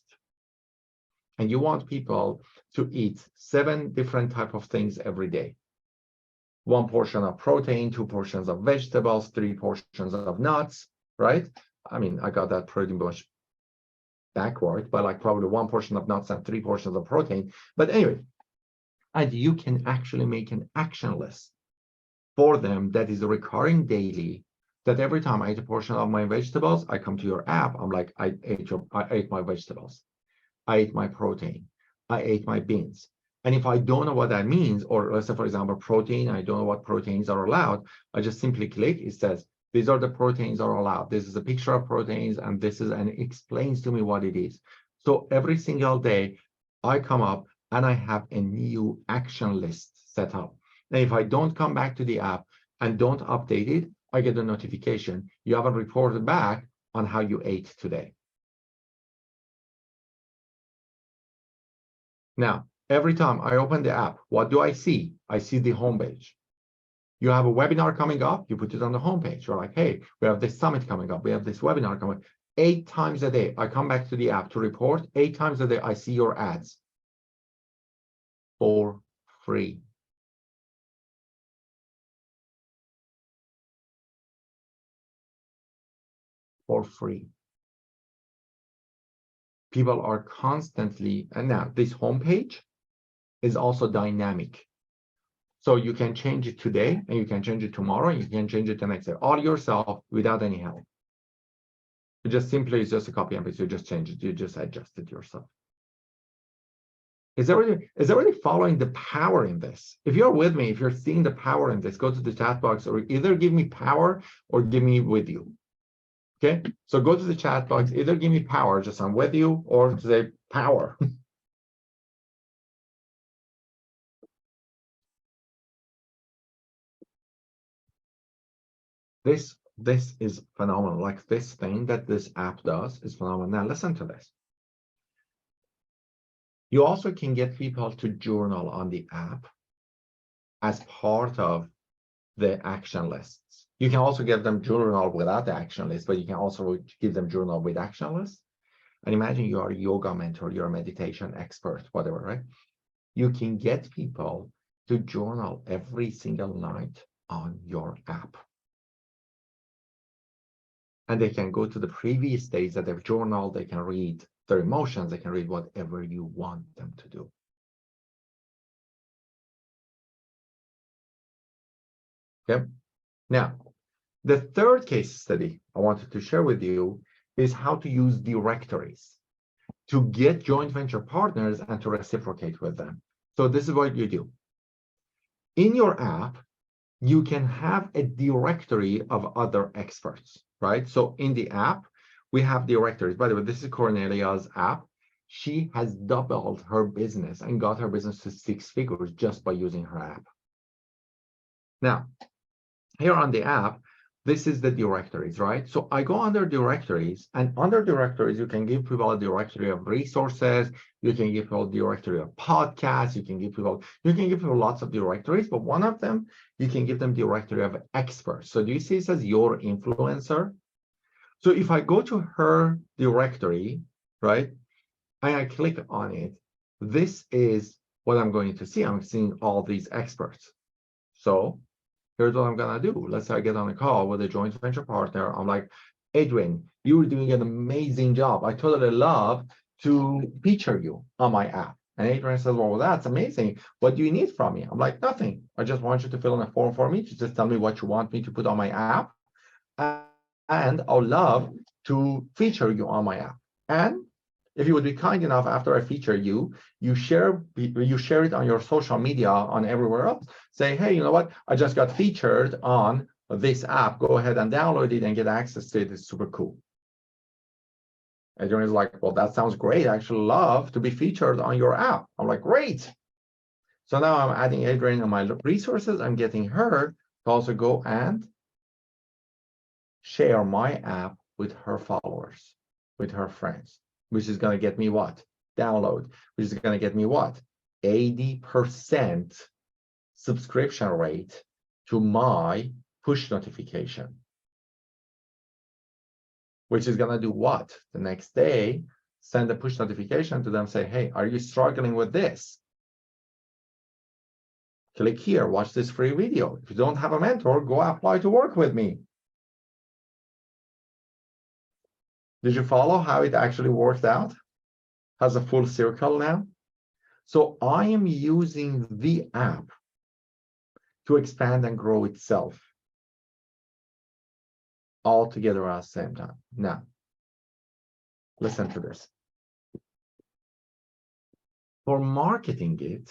and you want people to eat 7 different types of things every day. 1 portion of protein, 2 portions of vegetables, 3 portions of nuts, right? I mean, I got that pretty much backward, but like probably 1 portion of nuts and 3 portions of protein. But anyway, and you can actually make an action list for them that is recurring daily, that every time I eat a portion of my vegetables, I come to your app. I'm like, I ate my vegetables. I ate my protein. I ate my beans. And if I don't know what that means, or let's say, for example, protein, I don't know what proteins are allowed, I just simply click, it says, these are the proteins are allowed. This is a picture of proteins, and this is, and it explains to me what it is. So every single day, I come up and I have a new action list set up. And if I don't come back to the app and don't update it, I get a notification. You haven't reported back on how you ate today. Now, every time I open the app, what do I see? I see the homepage. You have a webinar coming up, you put it on the homepage. You're like, hey, we have this summit coming up. We have this webinar coming up. 8 times a day, I come back to the app to report. 8 times a day, I see your ads for free. For free. People are constantly, and now this homepage is also dynamic. So you can change it today, and you can change it tomorrow, and you can change it the next day, all yourself without any help. It just simply is just a copy and paste. You just change it, you just adjust it yourself. Is everybody following the power in this? If you're with me, if you're seeing the power in this, go to the chat box, or either give me power or give me with you. Okay, so go to the chat box, either give me power, just I'm with you, or say power. This is phenomenal. Like this thing that this app does is phenomenal. Now listen to this. You also can get people to journal on the app. as part of the action lists. You can also give them journal without the action list, but you can also give them journal with action lists. And imagine you are a yoga mentor, you're a meditation expert, whatever, right? You can get people to journal every single night on your app. And they can go to the previous days that they've journaled, they can read their emotions, they can read whatever you want them to do. Okay. Now, the third case study I wanted to share with you is how to use directories to get joint venture partners and to reciprocate with them. So this is what you do. In your app, you can have a directory of other experts, right? So in the app, we have directories. By the way, this is Cornelia's app. She has doubled her business and got her business to 6 figures just by using her app. Now, here on the app, this is the directories, right? So I go under directories, and under directories, you can give people a directory of resources, you can give people a directory of podcasts, you can give people lots of directories, but one of them, you can give them directory of experts. So do you see it says your influencer? So if I go to her directory, right, and I click on it, this is what I'm going to see. I'm seeing all these experts. So here's what I'm gonna do. Let's say I get on a call with a joint venture partner. I'm like, Adrian, you were doing an amazing job. I totally love to feature you on my app. And Adrian says, well, that's amazing. What do you need from me? I'm like, nothing. I just want you to fill in a form for me to just tell me what you want me to put on my app. And I'll love to feature you on my app. And if you would be kind enough, after I feature you, you share it on your social media, on everywhere else. Say, hey, you know what? I just got featured on this app. Go ahead and download it and get access to it. It's super cool. Adrian is like, well, that sounds great. I actually love to be featured on your app. I'm like, great. So now I'm adding Adrian on my resources. I'm getting her to also go and share my app with her followers, with her friends, which is going to get me what? Download, which is going to get me what? 80% subscription rate to my push notification, which is going to do what? The next day, send a push notification to them, say, hey, are you struggling with this? Click here, watch this free video. If you don't have a mentor, go apply to work with me. Did you follow how it actually worked out? Has a full circle now. So I am using the app to expand and grow itself all together at the same time. Now, listen to this. For marketing it,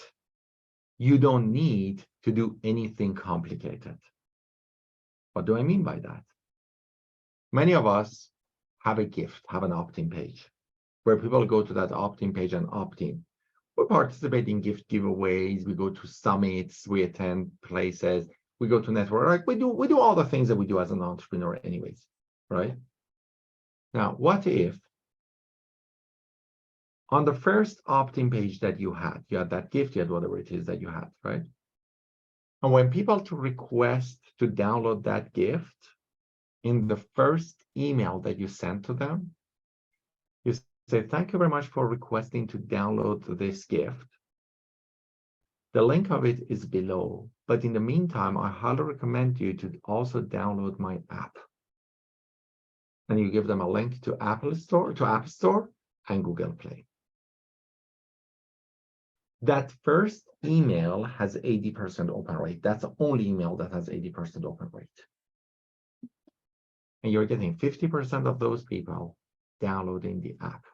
you don't need to do anything complicated. What do I mean by that? Many of us have a gift, have an opt-in page, where people go to that opt-in page and opt in. We participate in gift giveaways, we go to summits, we attend places, we go to network, like we do all the things that we do as an entrepreneur anyways, right? Now, what if on the first opt-in page that you had that gift, you had whatever it is that you had, right? And when people to request to download that gift, in the first email that you send to them, you say, thank you very much for requesting to download this gift. The link of it is below, but in the meantime, I highly recommend you to also download my app. And you give them a link to App Store and Google Play. That first email has 80% open rate. That's the only email that has 80% open rate. And you're getting 50% of those people downloading the app.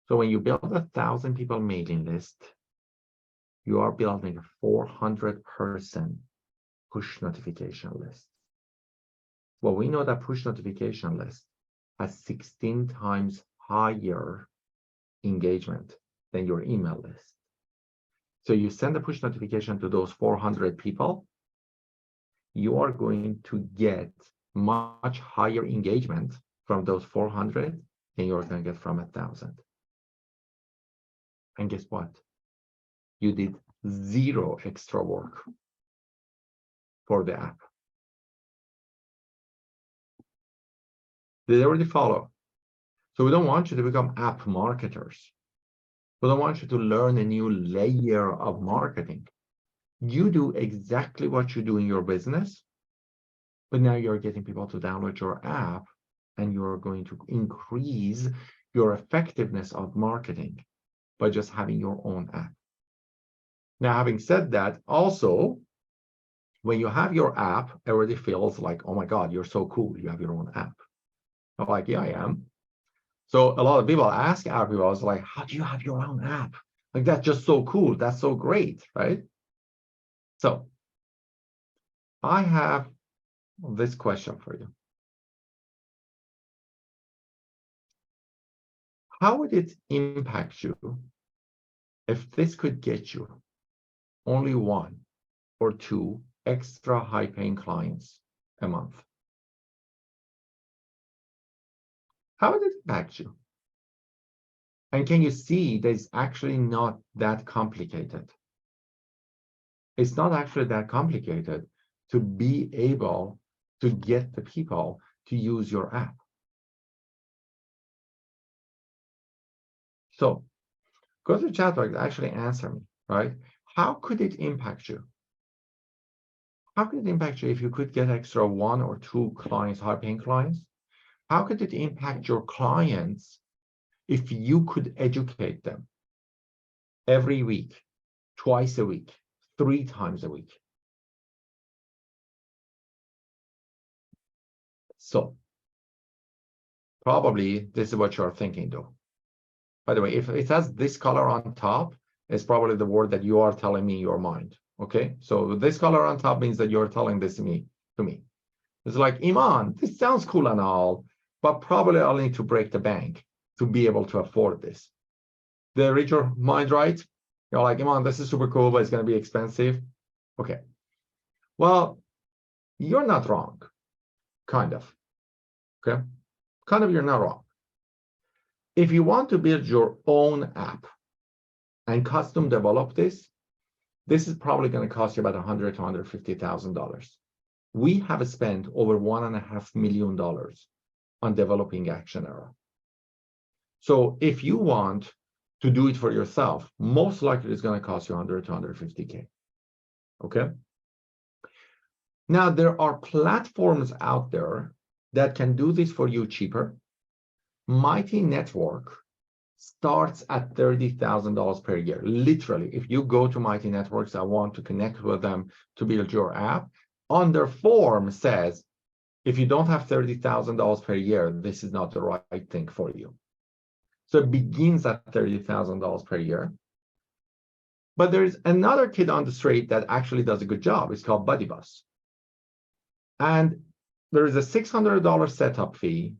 So when you build 1,000 people mailing list, you are building a 400-person push notification list. Well, we know that push notification list has 16 times higher engagement than your email list. So you send a push notification to those 400 people, you are going to get much higher engagement from those 400 than you're going to get from 1,000. And guess what? you did zero extra work for the app. Did everybody follow? So we don't want you to become app marketers. We don't want you to learn a new layer of marketing. You do exactly what you do in your business, but now you're getting people to download your app, and you're going to increase your effectiveness of marketing by just having your own app. Now, having said that, also, when you have your app, everybody feels like, oh my God, you're so cool. You have your own app. I'm like, yeah, I am. So a lot of people ask app people, I was like, how do you have your own app? Like, that's just so cool. That's so great, right? So I have this question for you. How would it impact you if this could get you only 1 or 2 extra high-paying clients a month? How would it impact you? And can you see that it's actually not that complicated? It's not actually that complicated to be able to get the people to use your app. So go to the chat box, actually answer me, right? How could it impact you? How could it impact you if you could get extra 1 or 2 clients, high-paying clients? How could it impact your clients if you could educate them every week, twice a week, 3 times a week? So probably this is what you're thinking though. By the way, if it has this color on top, it's probably the word that you are telling me in your mind. Okay, so this color on top means that you're telling this to me. It's like, Iman, this sounds cool and all, but probably I'll need to break the bank to be able to afford this. Did I read your mind right? You're like, Iman, this is super cool, but it's going to be expensive. Okay. Well, you're not wrong. Kind of. Okay. Kind of, you're not wrong. If you want to build your own app and custom develop this is probably going to cost you about $100,000 to $150,000. We have spent over $1.5 million on developing Actionera. So if you want to do it for yourself, most likely it's going to cost you $100,000 to $150,000. Okay. Now there are platforms out there that can do this for you cheaper. Mighty Network starts at $30,000 per year. Literally, if you go to Mighty Networks, I want to connect with them to build your app, on their form says, if you don't have $30,000 per year, this is not the right thing for you. So it begins at $30,000 per year. But there's another kid on the street that actually does a good job. It's called BuddyBus. And there is a $600 setup fee,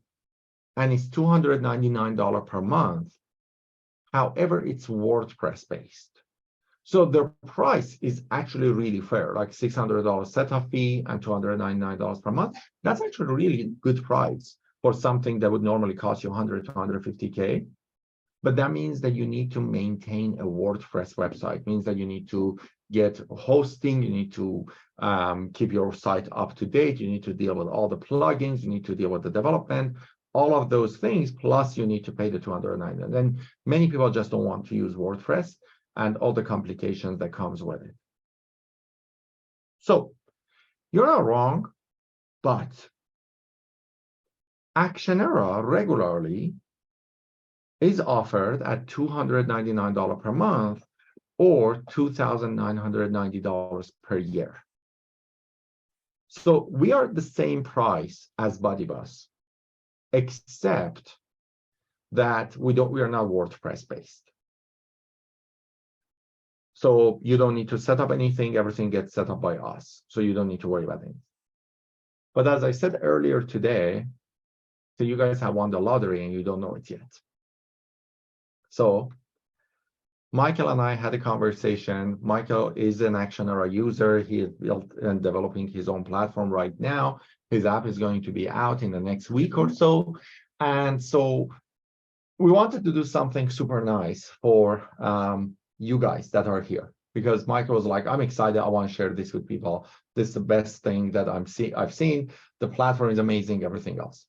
and it's $299 per month. However, it's WordPress based. So the price is actually really fair, like $600 setup fee and $299 per month. That's actually a really good price for something that would normally cost you $100,000 to $150,000. But that means that you need to maintain a WordPress website. It means that you need to get hosting, you need to keep your site up to date, you need to deal with all the plugins, you need to deal with the development, all of those things, plus you need to pay the $299. And then many people just don't want to use WordPress and all the complications that comes with it. So you're not wrong, but Actionera regularly is offered at $299 per month or $2,990 per year. So we are the same price as BuddyBus, except that we are not WordPress based. So you don't need to set up anything, everything gets set up by us. So you don't need to worry about it. But as I said earlier today, so you guys have won the lottery and you don't know it yet. So Michael and I had a conversation. Michael is an Actionera user. He is built and developing his own platform right now. His app is going to be out in the next week or so. And so we wanted to do something super nice for you guys that are here, because Michael was like, I'm excited. I want to share this with people. This is the best thing that I've seen. The platform is amazing, everything else.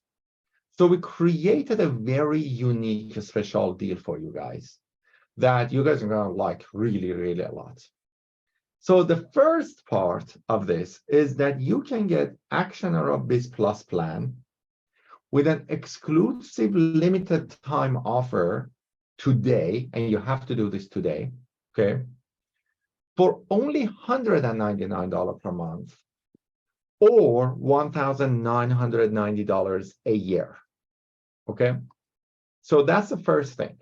So we created a very unique special deal for you guys that you guys are going to like really, really a lot. So the first part of this is that you can get Actionera Biz Plus plan with an exclusive limited time offer today, and you have to do this today, okay, for only $199 per month or $1,990 a year, okay? So that's the first thing.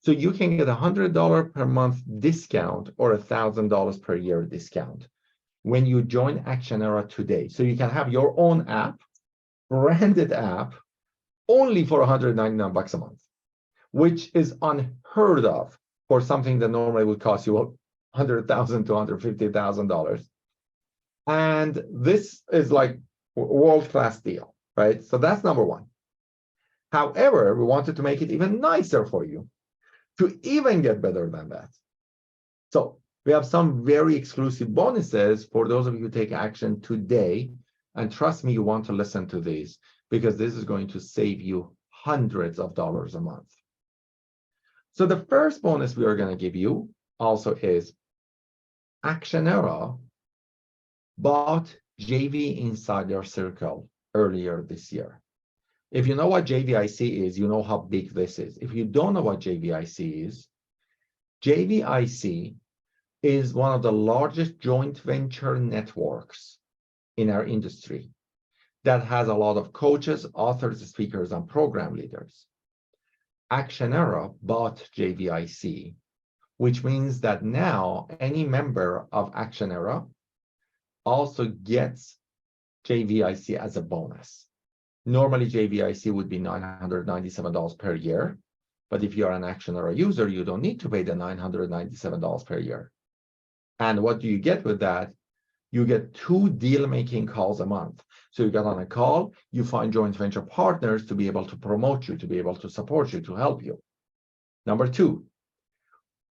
So you can get $100 per month discount or $1,000 per year discount when you join Actionera today. So you can have your own app, branded app, only for $199 a month, which is unheard of for something that normally would cost you $100,000 to $150,000. And this is like world-class deal, right? So that's number one. However, we wanted to make it even nicer for you to even get better than that. So we have some very exclusive bonuses for those of you who take action today. And trust me, you want to listen to these because this is going to save you hundreds of dollars a month. So the first bonus we are going to give you also is Actionera bought JV Insider Circle earlier this year. If you know what JVIC is, you know how big this is. If you don't know what JVIC is, JVIC is one of the largest joint venture networks in our industry that has a lot of coaches, authors, speakers, and program leaders. Actionera bought JVIC, which means that now any member of Actionera also gets JVIC as a bonus. Normally, JVIC would be $997 per year, but if you're an Actionera user, you don't need to pay the $997 per year. And what do you get with that? You get 2 deal-making calls a month. So you get on a call, you find joint venture partners to be able to promote you, to be able to support you, to help you. Number 2,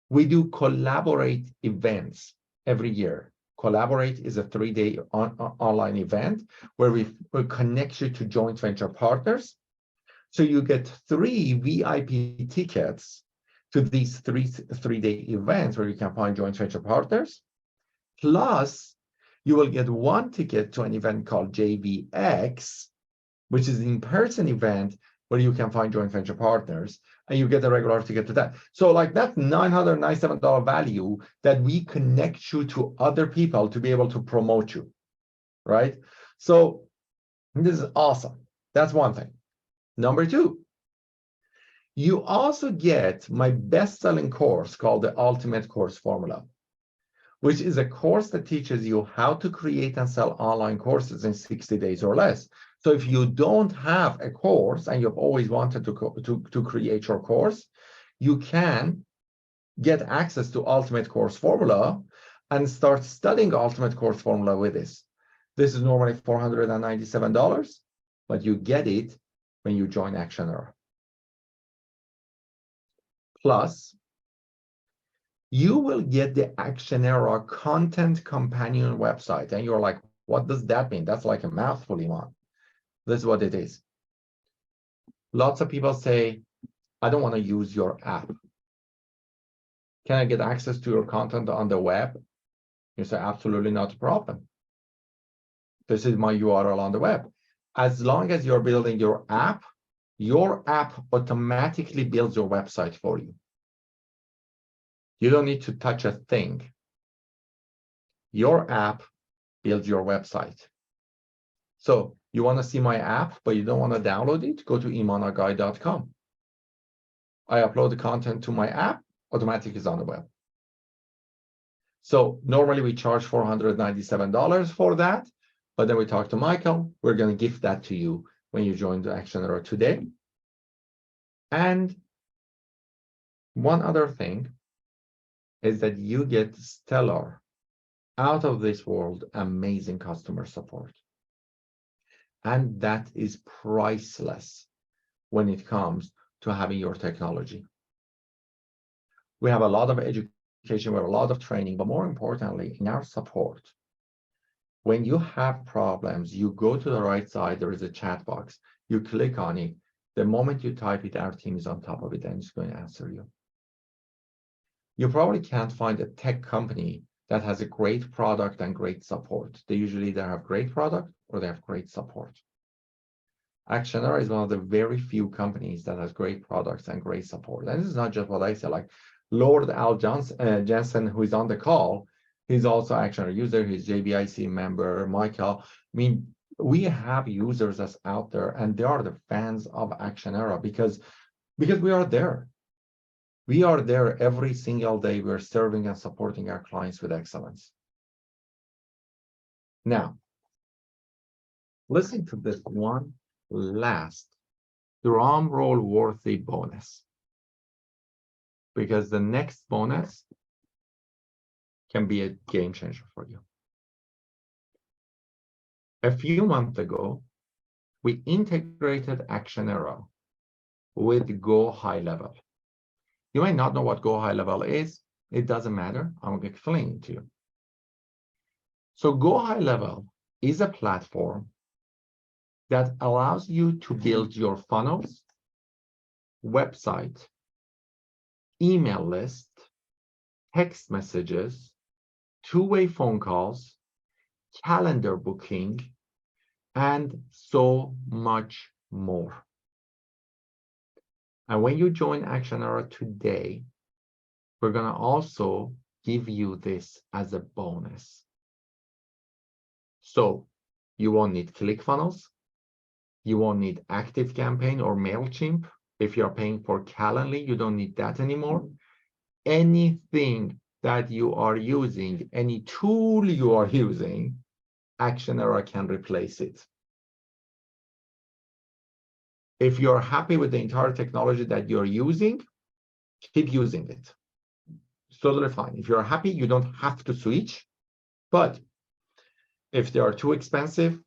we do collaborate events every year. Collaborate is a 3-day online event where we connect you to joint venture partners. So you get 3 VIP tickets to these three-day events where you can find joint venture partners. Plus, you will get 1 ticket to an event called JVX, which is an in-person event where you can find joint venture partners, and you get a regular ticket to that. So like that's $997 value that we connect you to other people to be able to promote you, right? So this is awesome. That's one thing. Number 2, you also get my best-selling course called the Ultimate Course Formula, which is a course that teaches you how to create and sell online courses in 60 days or less. So if you don't have a course and you've always wanted to create your course, you can get access to Ultimate Course Formula and start studying Ultimate Course Formula with this. This is normally $497, but you get it when you join Actionera. Plus, you will get the Actionera Content Companion website. And you're like, what does that mean? That's like a mouthful, Iman. This is what it is. Lots of people say, I don't want to use your app. Can I get access to your content on the web? You say, absolutely not a problem. This is my URL on the web. As long as you're building your app automatically builds your website for you. You don't need to touch a thing. Your app builds your website. So you want to see my app, but you don't want to download it? Go to imanaghay.com. I upload the content to my app, automatically is on the web. So normally we charge $497 for that, but then we talk to Michael. We're going to gift that to you when you join the Actionera today. And one other thing is that you get stellar, out of this world, amazing customer support. And that is priceless when it comes to having your technology. We have a lot of education education, we have a lot of training, but more importantly, in our support, when you have problems, you go to the right side, there is a chat box. You click on it. The moment you type it, our team is on top of it and it's going to answer you. You probably can't find a tech company that has a great product and great support. They usually either have great product or they have great support. Actionera is one of the very few companies that has great products and great support. And this is not just what I say, like Lord Al Jensen, who is on the call, he's also Actionera user, he's JBIC member, Michael. I mean, we have users that's out there and they are the fans of Actionera because we are there. We are there every single day. We're serving and supporting our clients with excellence. Now, listen to this one last drum roll worthy bonus, because the next bonus can be a game changer for you. A few months ago, we integrated Actionera with Go High Level. You might not know what Go High Level is. It doesn't matter. I'm going to explain it to you. So Go High Level is a platform that allows you to build your funnels, website, email list, text messages, two-way phone calls, calendar booking, and so much more. And when you join Actionera today, we're going to also give you this as a bonus. So you won't need ClickFunnels. You won't need ActiveCampaign or MailChimp. If you're paying for Calendly, you don't need that anymore. Anything that you are using, any tool you are using, Actionera can replace it. If you're happy with the entire technology that you're using, keep using it. It's totally fine. If you're happy, you don't have to switch. But if they are too expensive,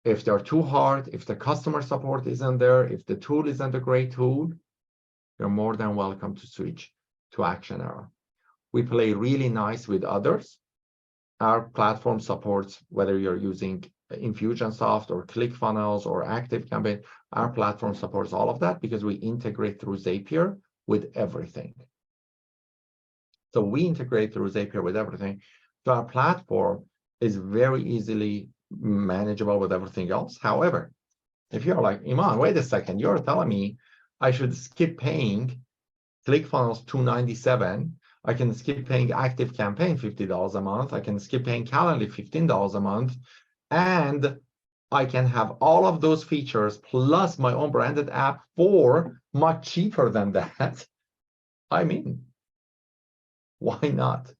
if they're too hard, if the customer support isn't there, if the tool isn't a great tool, you're more than welcome to switch to Actionera. We play really nice with others. Our platform supports whether you're using Infusionsoft or ClickFunnels or ActiveCampaign. Our platform supports all of that because we integrate through Zapier with everything. So we integrate through Zapier with everything. So our platform is very easily manageable with everything else. However, if you're like, Iman, wait a second, you're telling me I should skip paying ClickFunnels $297. I can skip paying ActiveCampaign $50 a month. I can skip paying Calendly $15 a month. And I can have all of those features plus my own branded app for much cheaper than that. I mean, why not?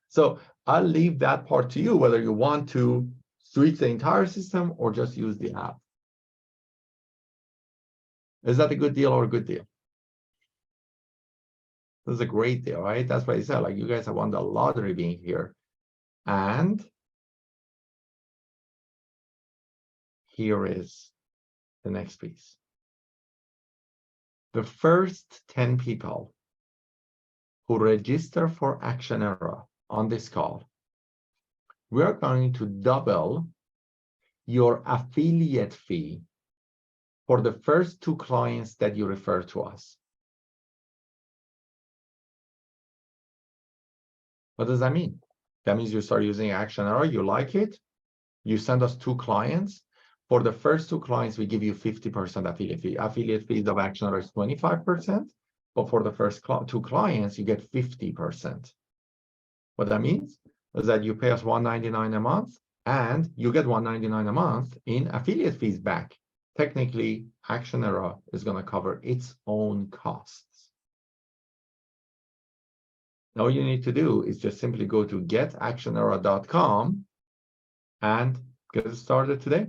So I'll leave that part to you, whether you want to switch the entire system or just use the app. Is that a good deal or a good deal? This is a great deal, right? That's why I said, like, you guys have won the lottery being here. And here is the next piece. The first 10 people who register for Actionera on this call, we're going to double your affiliate fee for the first 2 clients that you refer to us. What does that mean? That means you start using Actionera, you like it, you send us 2 clients. For the first 2 clients, we give you 50% affiliate fee. Affiliate fees of Actionera is 25%, but for the first 2 clients, you get 50%. What that means is that you pay us $199 a month, and you get $199 a month in affiliate fees back. Technically, Actionera is going to cover its own costs. All you need to do is just simply go to getactionera.com and get started today.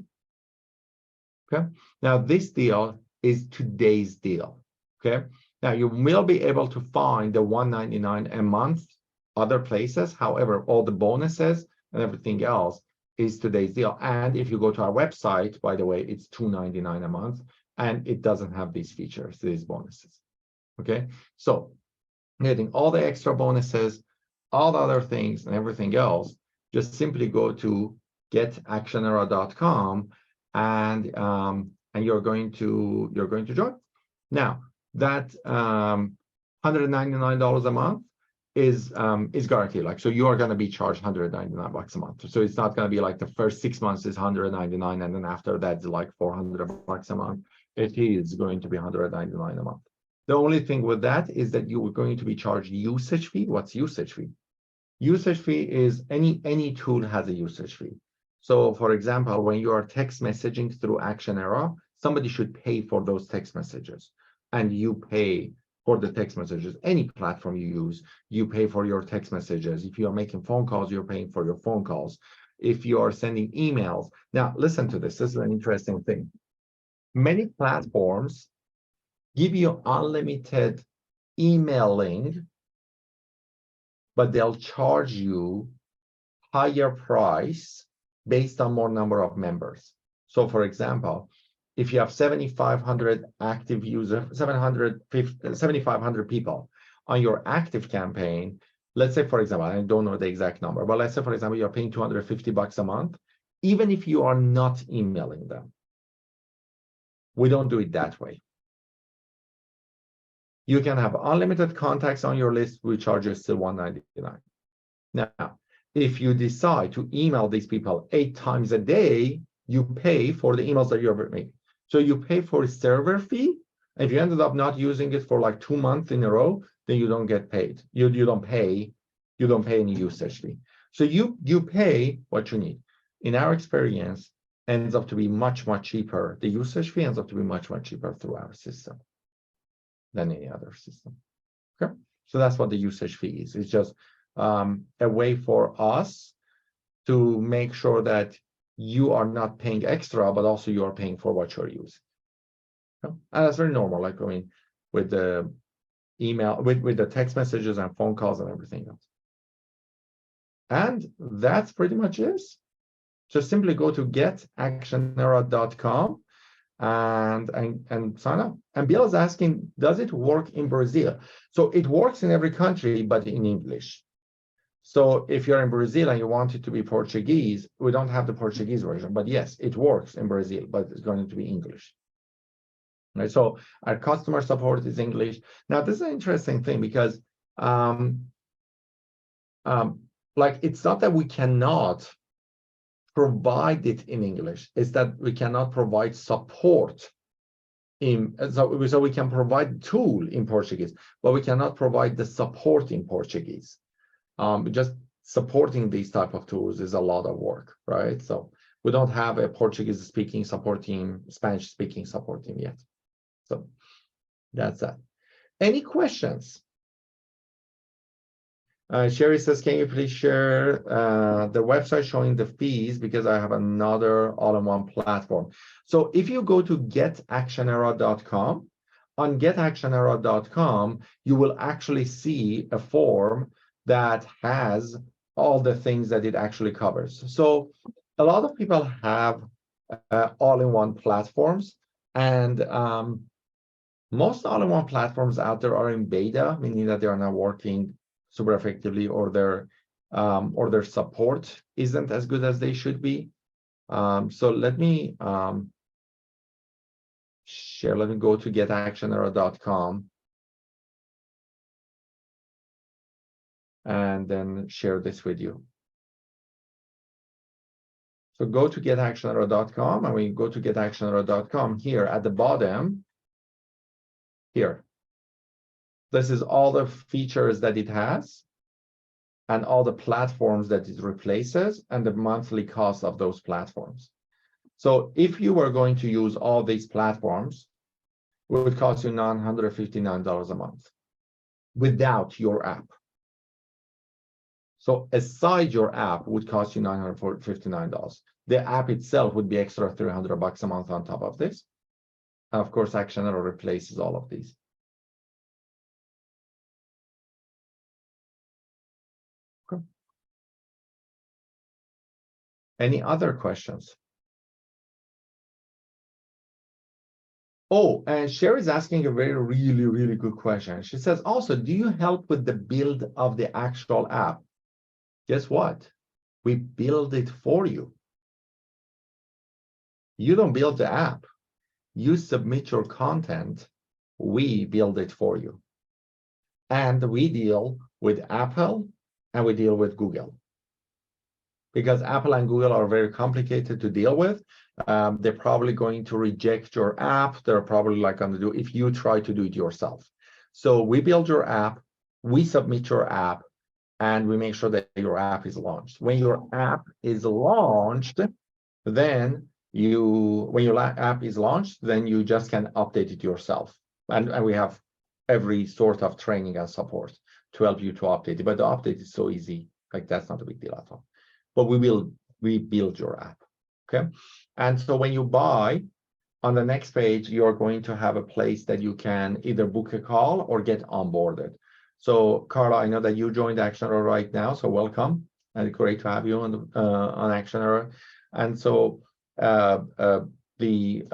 Okay. Now, this deal is today's deal. Okay. Now, you will be able to find the $199 a month other places. However, all the bonuses and everything else is today's deal. And if you go to our website, by the way, it's $299 a month, and it doesn't have these features, these bonuses. Okay. So getting all the extra bonuses all the other things and everything else, just simply go to getactionera.com and you're going to join. Now that $199 a month is guaranteed. Like, so you are going to be charged $199 a month. So it's not going to be like the first 6 months is $199 and then after that it's like $400 a month. It is going to be $199 a month. The only thing with that is that you are going to be charged usage fee. What's usage fee? Usage fee is any tool has a usage fee. So for example, when you are text messaging through Actionera, somebody should pay for those text messages, and you pay for the text messages. Any platform you use, you pay for your text messages. If you are making phone calls, you're paying for your phone calls. If you are sending emails. Now, listen to this. This is an interesting thing. Many platforms give you unlimited emailing, but they'll charge you higher price based on more number of members. So for example, if you have 7,500 active users, 7,500 people on your active campaign, let's say, for example, I don't know the exact number, but let's say, for example, you're paying $250 a month, even if you are not emailing them. We don't do it that way. You can have unlimited contacts on your list. We charge you still $199. Now, if you decide to email these people 8 times a day, you pay for the emails that you're making. So you pay for a server fee. If you ended up not using it for like 2 months in a row, then you don't get paid. You don't pay any usage fee. So you pay what you need. In our experience, ends up to be much cheaper. The usage fee ends up to be much cheaper through our system than any other system. Okay, so that's what the usage fee is. It's just a way for us to make sure that you are not paying extra, but also you are paying for what you're using. Okay? And that's very normal. Like, I mean, with the email, with the text messages and phone calls and everything else. And that's pretty much it. Just simply go to getactionera.com and sign up. And Bill is asking, does it work in Brazil? So it works in every country, but in English. So if you're in Brazil and you want it to be Portuguese, we don't have the Portuguese version, but yes, it works in Brazil, but it's going to be English. Right? So our customer support is English. Now, this is an interesting thing because like, it's not that we cannot provide it in English, it's that we cannot provide support so we can provide the tool in Portuguese, but we cannot provide the support in Portuguese. Just supporting these type of tools is a lot of work, right? So we don't have a Portuguese speaking support team, Spanish speaking support team yet. So that's that. Any questions? Sherry says, can you please share the website showing the fees, because I have another all-in-one platform. So if you go to getactionera.com, on getactionera.com, you will actually see a form that has all the things that it actually covers. So a lot of people have all-in-one platforms, and most all-in-one platforms out there are in beta, meaning that they are not working super effectively, or their support isn't as good as they should be. So let me share. Let me go to getactionera.com and then share this with you. So go to getactionera.com, and we go to getactionera.com here at the bottom. Here, this is all the features that it has and all the platforms that it replaces and the monthly cost of those platforms. So if you were going to use all these platforms, it would cost you $959 a month without your app. So aside your app would cost you $959. The app itself would be extra $300 a month on top of this. And of course, Actionera replaces all of these. Okay. Any other questions? Oh, and Sherry is asking a very, really, really good question. She says, also, do you help with the build of the actual app? Guess what? We build it for you. You don't build the app. You submit your content. We build it for you. And we deal with Apple and we deal with Google. Because Apple and Google are very complicated to deal with. They're probably going to reject your app. They're probably like going to do if you try to do it yourself. So we build your app, we submit your app, and we make sure that your app is launched. When your app is launched, then when your app is launched, then you just can update it yourself. And we have every sort of training and support to help you to update it. But the update is so easy, like that's not a big deal at all. But we build your app, okay? And so when you buy, on the next page, you're going to have a place that you can either book a call or get onboarded. So Carla, I know that you joined Actionera right now, so welcome. And great to have you on Actionera. And so so the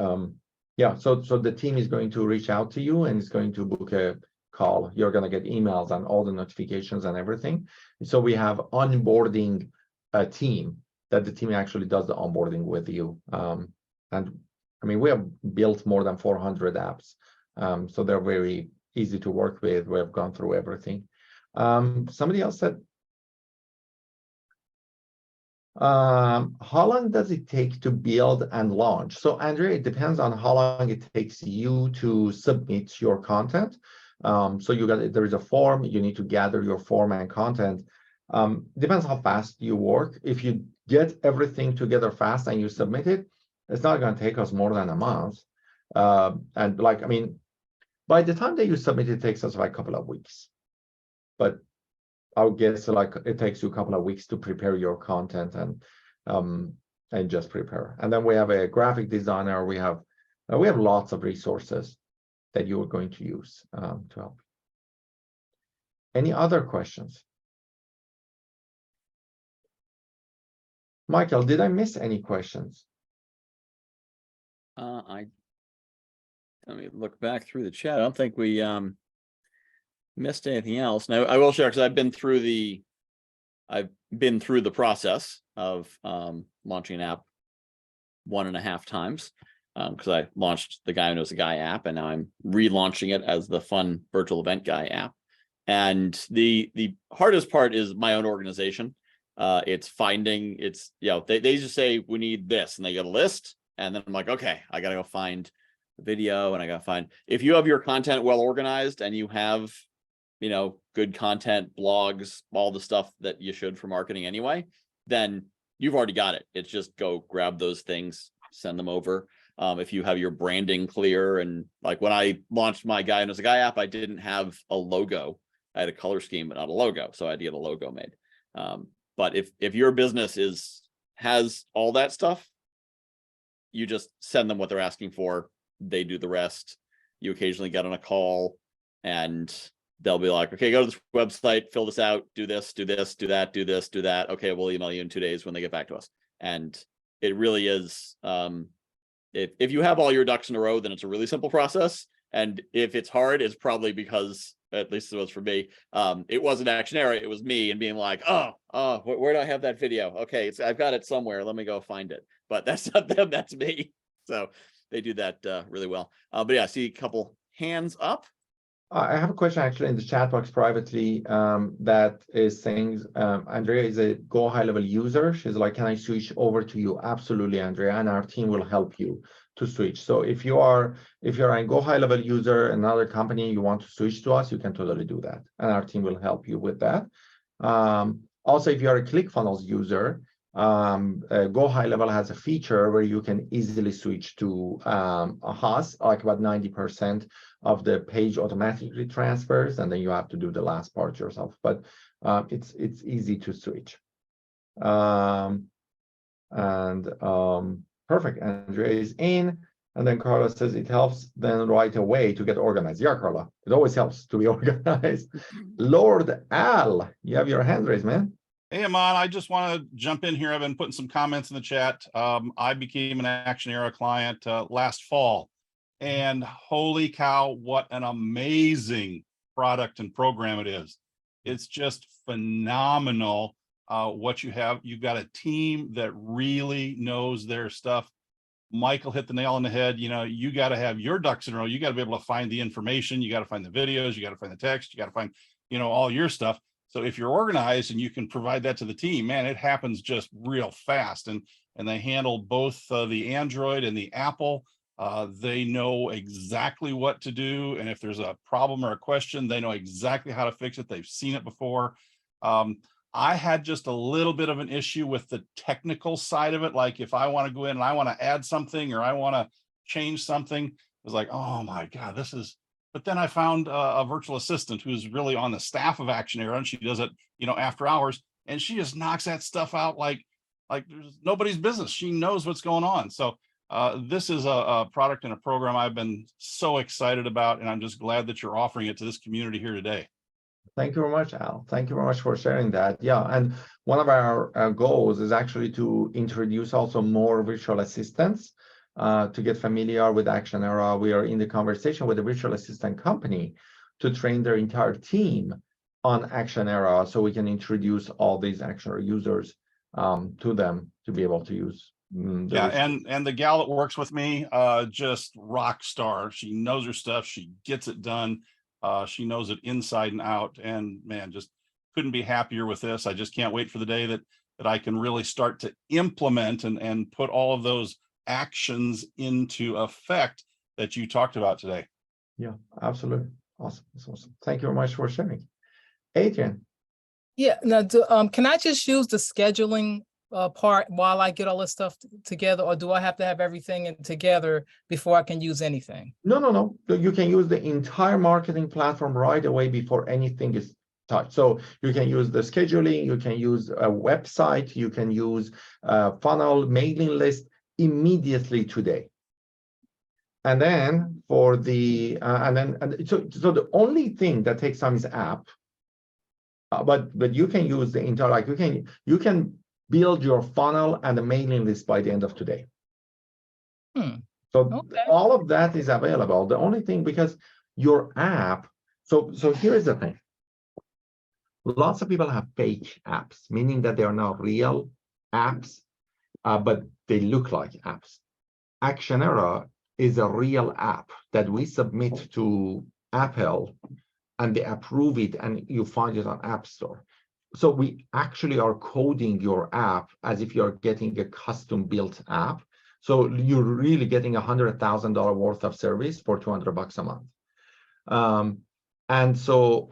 team is going to reach out to you and is going to book a call. You're going to get emails and all the notifications and everything. So we have onboarding a team that the team actually does the onboarding with you. And I mean, we have built more than 400 apps. So they're very easy to work with. We have gone through everything. Somebody else said, how long does it take to build and launch? So Andrea, it depends on how long it takes you to submit your content. So there is a form, you need to gather your form and content. Depends how fast you work. If you get everything together fast and you submit it, it's not going to take us more than a month. And like, I mean, by the time that you submit, it takes us like a couple of weeks. But I would guess like it takes you a couple of weeks to prepare your content and just prepare. And then we have a graphic designer. We have lots of resources that you are going to use to help. Any other questions? Michael, did I miss any questions? Let me look back through the chat. I don't think we missed anything else. Now I will share because I've been through the process of launching an app 1.5 times because I launched the Guy Who Knows a Guy app, and now I'm relaunching it as the Fun Virtual Event Guy app. And the hardest part is my own organization. It's finding they just say we need this, and they get a list, and then I'm like, okay, I gotta go find the video, and I gotta find, if you have your content well organized and you have good content, blogs, all the stuff that you should for marketing anyway, then you've already got it. It's just go grab those things, send them over. If you have your branding clear, and like when I launched my Guy Who Knows a Guy app, I didn't have a logo. I had a color scheme, but not a logo. So I had to get a logo made. But if your business has all that stuff, you just send them what they're asking for. They do the rest. You occasionally get on a call and they'll be like, okay, go to this website, fill this out, do this, do this, do that, do this, do that. Okay, we'll email you in 2 days when they get back to us. And it really is, if you have all your ducks in a row, then it's a really simple process. And if it's hard, it's probably because, at least it was for me, it wasn't Actionera, it was me and being like, where do I have that video? Okay, I've got it somewhere. Let me go find it. But that's not them, that's me. So they do that really well. But yeah, I see a couple hands up. I have a question actually in the chat box privately that is saying, Andrea is a Go High Level user. She's like, can I switch over to you? Absolutely, Andrea, and our team will help you to switch. So if you're a Go High Level user, another company, you want to switch to us, you can totally do that. And our team will help you with that. Also, if you're a ClickFunnels user, Go High Level has a feature where you can easily switch to a HOS, like about 90% of the page automatically transfers, and then you have to do the last part yourself. But it's easy to switch. Perfect. Andrea is in, and then Carla says it helps then right away to get organized. Yeah, Carla, it always helps to be organized. Lord Al, you have your hand raised, man. Hey, Iman, I just want to jump in here. I've been putting some comments in the chat. I became an Actionera client last fall. And holy cow, what an amazing product and program it is. It's just phenomenal what you have. You've got a team that really knows their stuff. Michael hit the nail on the head. You know, you got to have your ducks in a row. You got to be able to find the information. You got to find the videos. You got to find the text. You got to find, you know, all your stuff. So if you're organized and you can provide that to the team, man, it happens just real fast. And they handle both the Android and the Apple. They know exactly what to do. And if there's a problem or a question, they know exactly how to fix it. They've seen it before. I had just a little bit of an issue with the technical side of it. Like if I want to go in and I want to add something or I want to change something, it was like, oh my God, this is, but then I found a virtual assistant who's really on the staff of Actionera, and she does it, you know, after hours, and she just knocks that stuff out like there's nobody's business. She knows what's going on. So this is a product and a program I've been so excited about, and I'm just glad that you're offering it to this community here today. Thank you very much, Al. Thank you very much for sharing that. Yeah, and one of our goals is actually to introduce also more virtual assistants to get familiar with Actionera. We are in the conversation with the virtual assistant company to train their entire team on Actionera, so we can introduce all these Actionera users to them to be able to use. Yeah, and the gal that works with me, just rock star. She knows her stuff. She gets it done. She knows it inside and out, and man, just couldn't be happier with this. I just can't wait for the day that I can really start to implement and put all of those actions into effect that you talked about today. Yeah, absolutely. Awesome. That's awesome. Thank you very much for sharing. Adrian. Yeah, now can I just use the scheduling part while I get all this stuff together, or do I have to have everything together before I can use anything? No. You can use the entire marketing platform right away before anything is touched. So you can use the scheduling, you can use a website, you can use a funnel, mailing list immediately today. And then for the so the only thing that takes time is app. But you can use the entire, like you can build your funnel and the mailing list by the end of today. So okay. all of that is available. The only thing, because your app, so here is the thing. Lots of people have fake apps, meaning that they are not real apps, but they look like apps. Actionera is a real app that we submit to Apple, and they approve it, and you find it on App Store. So we actually are coding your app as if you're getting a custom built app. So you're really getting $100,000 worth of service for $200 a month. And so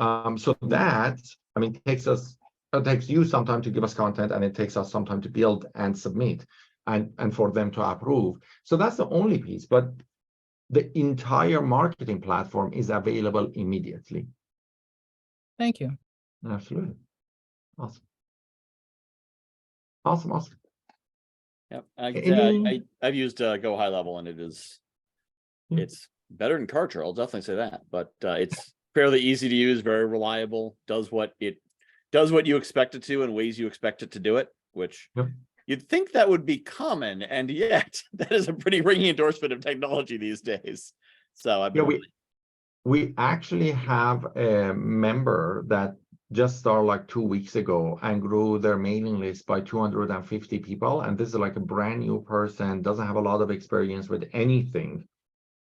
that, I mean, it takes you some time to give us content, and it takes us some time to build and submit and for them to approve. So that's the only piece, but the entire marketing platform is available immediately. Thank you. Absolutely. Awesome. Yep. I've used Go High Level, and it's better than Kartra. I'll definitely say that, but it's fairly easy to use, very reliable, does what you expect it to in ways you expect it to do it, which you'd think that would be common, and yet that is a pretty ringing endorsement of technology these days. So we actually have a member that just started like 2 weeks ago and grew their mailing list by 250 people. And this is like a brand new person, doesn't have a lot of experience with anything.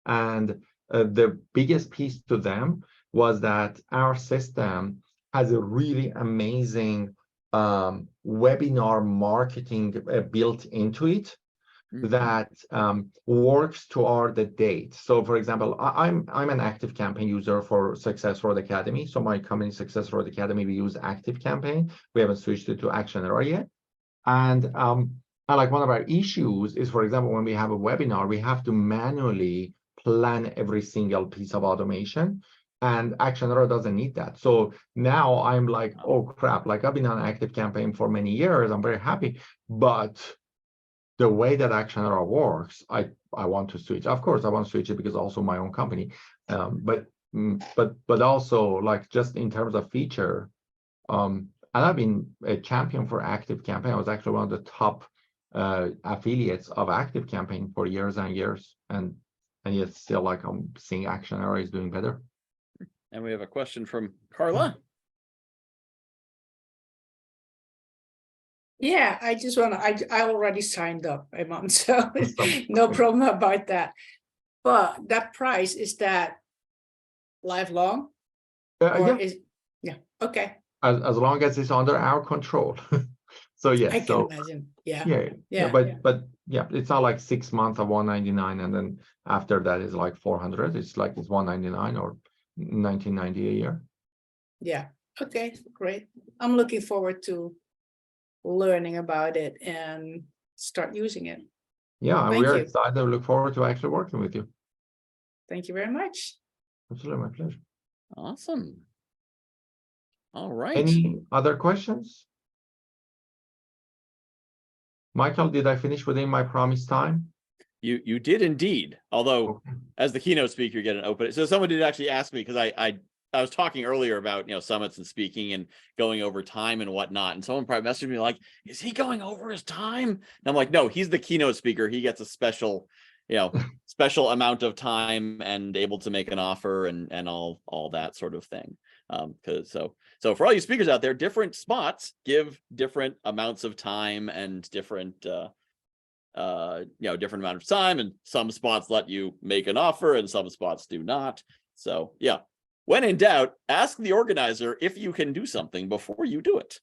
And the biggest piece to them was that our system has a really amazing webinar marketing built into it that works toward the date. So for example, I'm an Active Campaign user for Success Road Academy. So my company Success Road Academy, we use Active Campaign. We haven't switched it to Actionera yet. And like one of our issues is, for example, when we have a webinar, we have to manually plan every single piece of automation. And Actionera doesn't need that. So now I'm like, oh crap, like I've been on Active Campaign for many years. I'm very happy, but the way that Actionera works, I want to switch. Of course, I want to switch it because also my own company, but also like just in terms of feature, and I've been a champion for Active Campaign. I was actually one of the top affiliates of Active Campaign for years and years, and and yet still like I'm seeing Actionera is doing better. And we have a question from Carla. Yeah, I just want to, I already signed up, Iman, so no problem about that. But that price, is that lifelong? Or Yeah, is, yeah, okay, as long as it's under our control. So I yes, can so imagine, yeah. yeah, but yeah, it's not like 6 months of 199, and then after that is like 400. It's like it's 199 or 1990 a year. Yeah, okay, great. I'm looking forward to learning about it and start using it. Yeah, and Thank we are you. excited. We look forward to actually working with you. Thank you very much. Absolutely, my pleasure. Awesome. All right. Any other questions? Michael, did I finish within my promised time? You did indeed. Although, Okay. as the keynote speaker, you get an open. So someone did actually ask me, because I was talking earlier about, summits and speaking and going over time and whatnot. And someone probably messaged me like, is he going over his time? And I'm like, no, he's the keynote speaker. He gets a special, special amount of time and able to make an offer and all that sort of thing. So for all you speakers out there, different spots give different amounts of time and different different amount of time, and some spots let you make an offer and some spots do not. So yeah, when in doubt, ask the organizer if you can do something before you do it.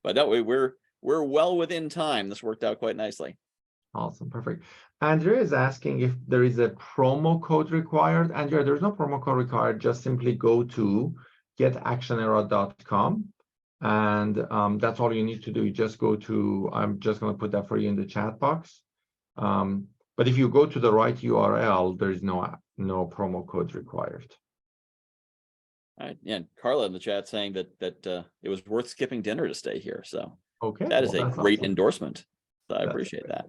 But no, we're well within time. This worked out quite nicely. Awesome, perfect. Andrea is asking if there is a promo code required. Andrea, there's no promo code required. Just simply go to getactionera.com, and that's all you need to do. You just go to, I'm just going to put that for you in the chat box. But if you go to the right URL, there's no promo code required. All right. Yeah, Carla in the chat saying that it was worth skipping dinner to stay here. So Okay, that is well, a that's great awesome. endorsement. So I That's appreciate great. that.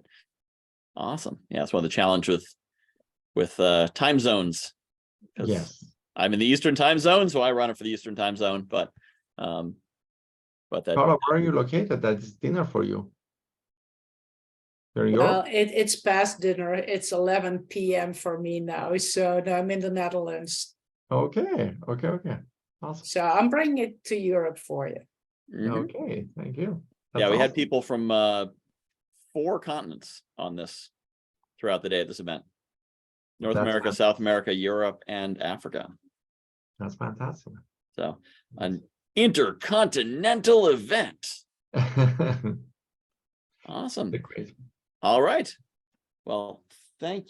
Awesome. Yeah, that's one of the challenge with time zones. Yes. I'm in the Eastern time zone, so I run it for the Eastern time zone. But that. Carla, where are you located? That's dinner for you. You're in Well, Europe? it's past dinner. It's 11 p.m. for me now. So I'm in the Netherlands. Okay. Awesome. So I'm bringing it to Europe for you. Mhm. Okay, thank you. Yeah, That's we had awesome. people from 4 continents on this throughout the day at this event. North That's America, fantastic. South America, Europe, and Africa. That's fantastic. So an intercontinental event. Awesome. Great. All right. Well, thank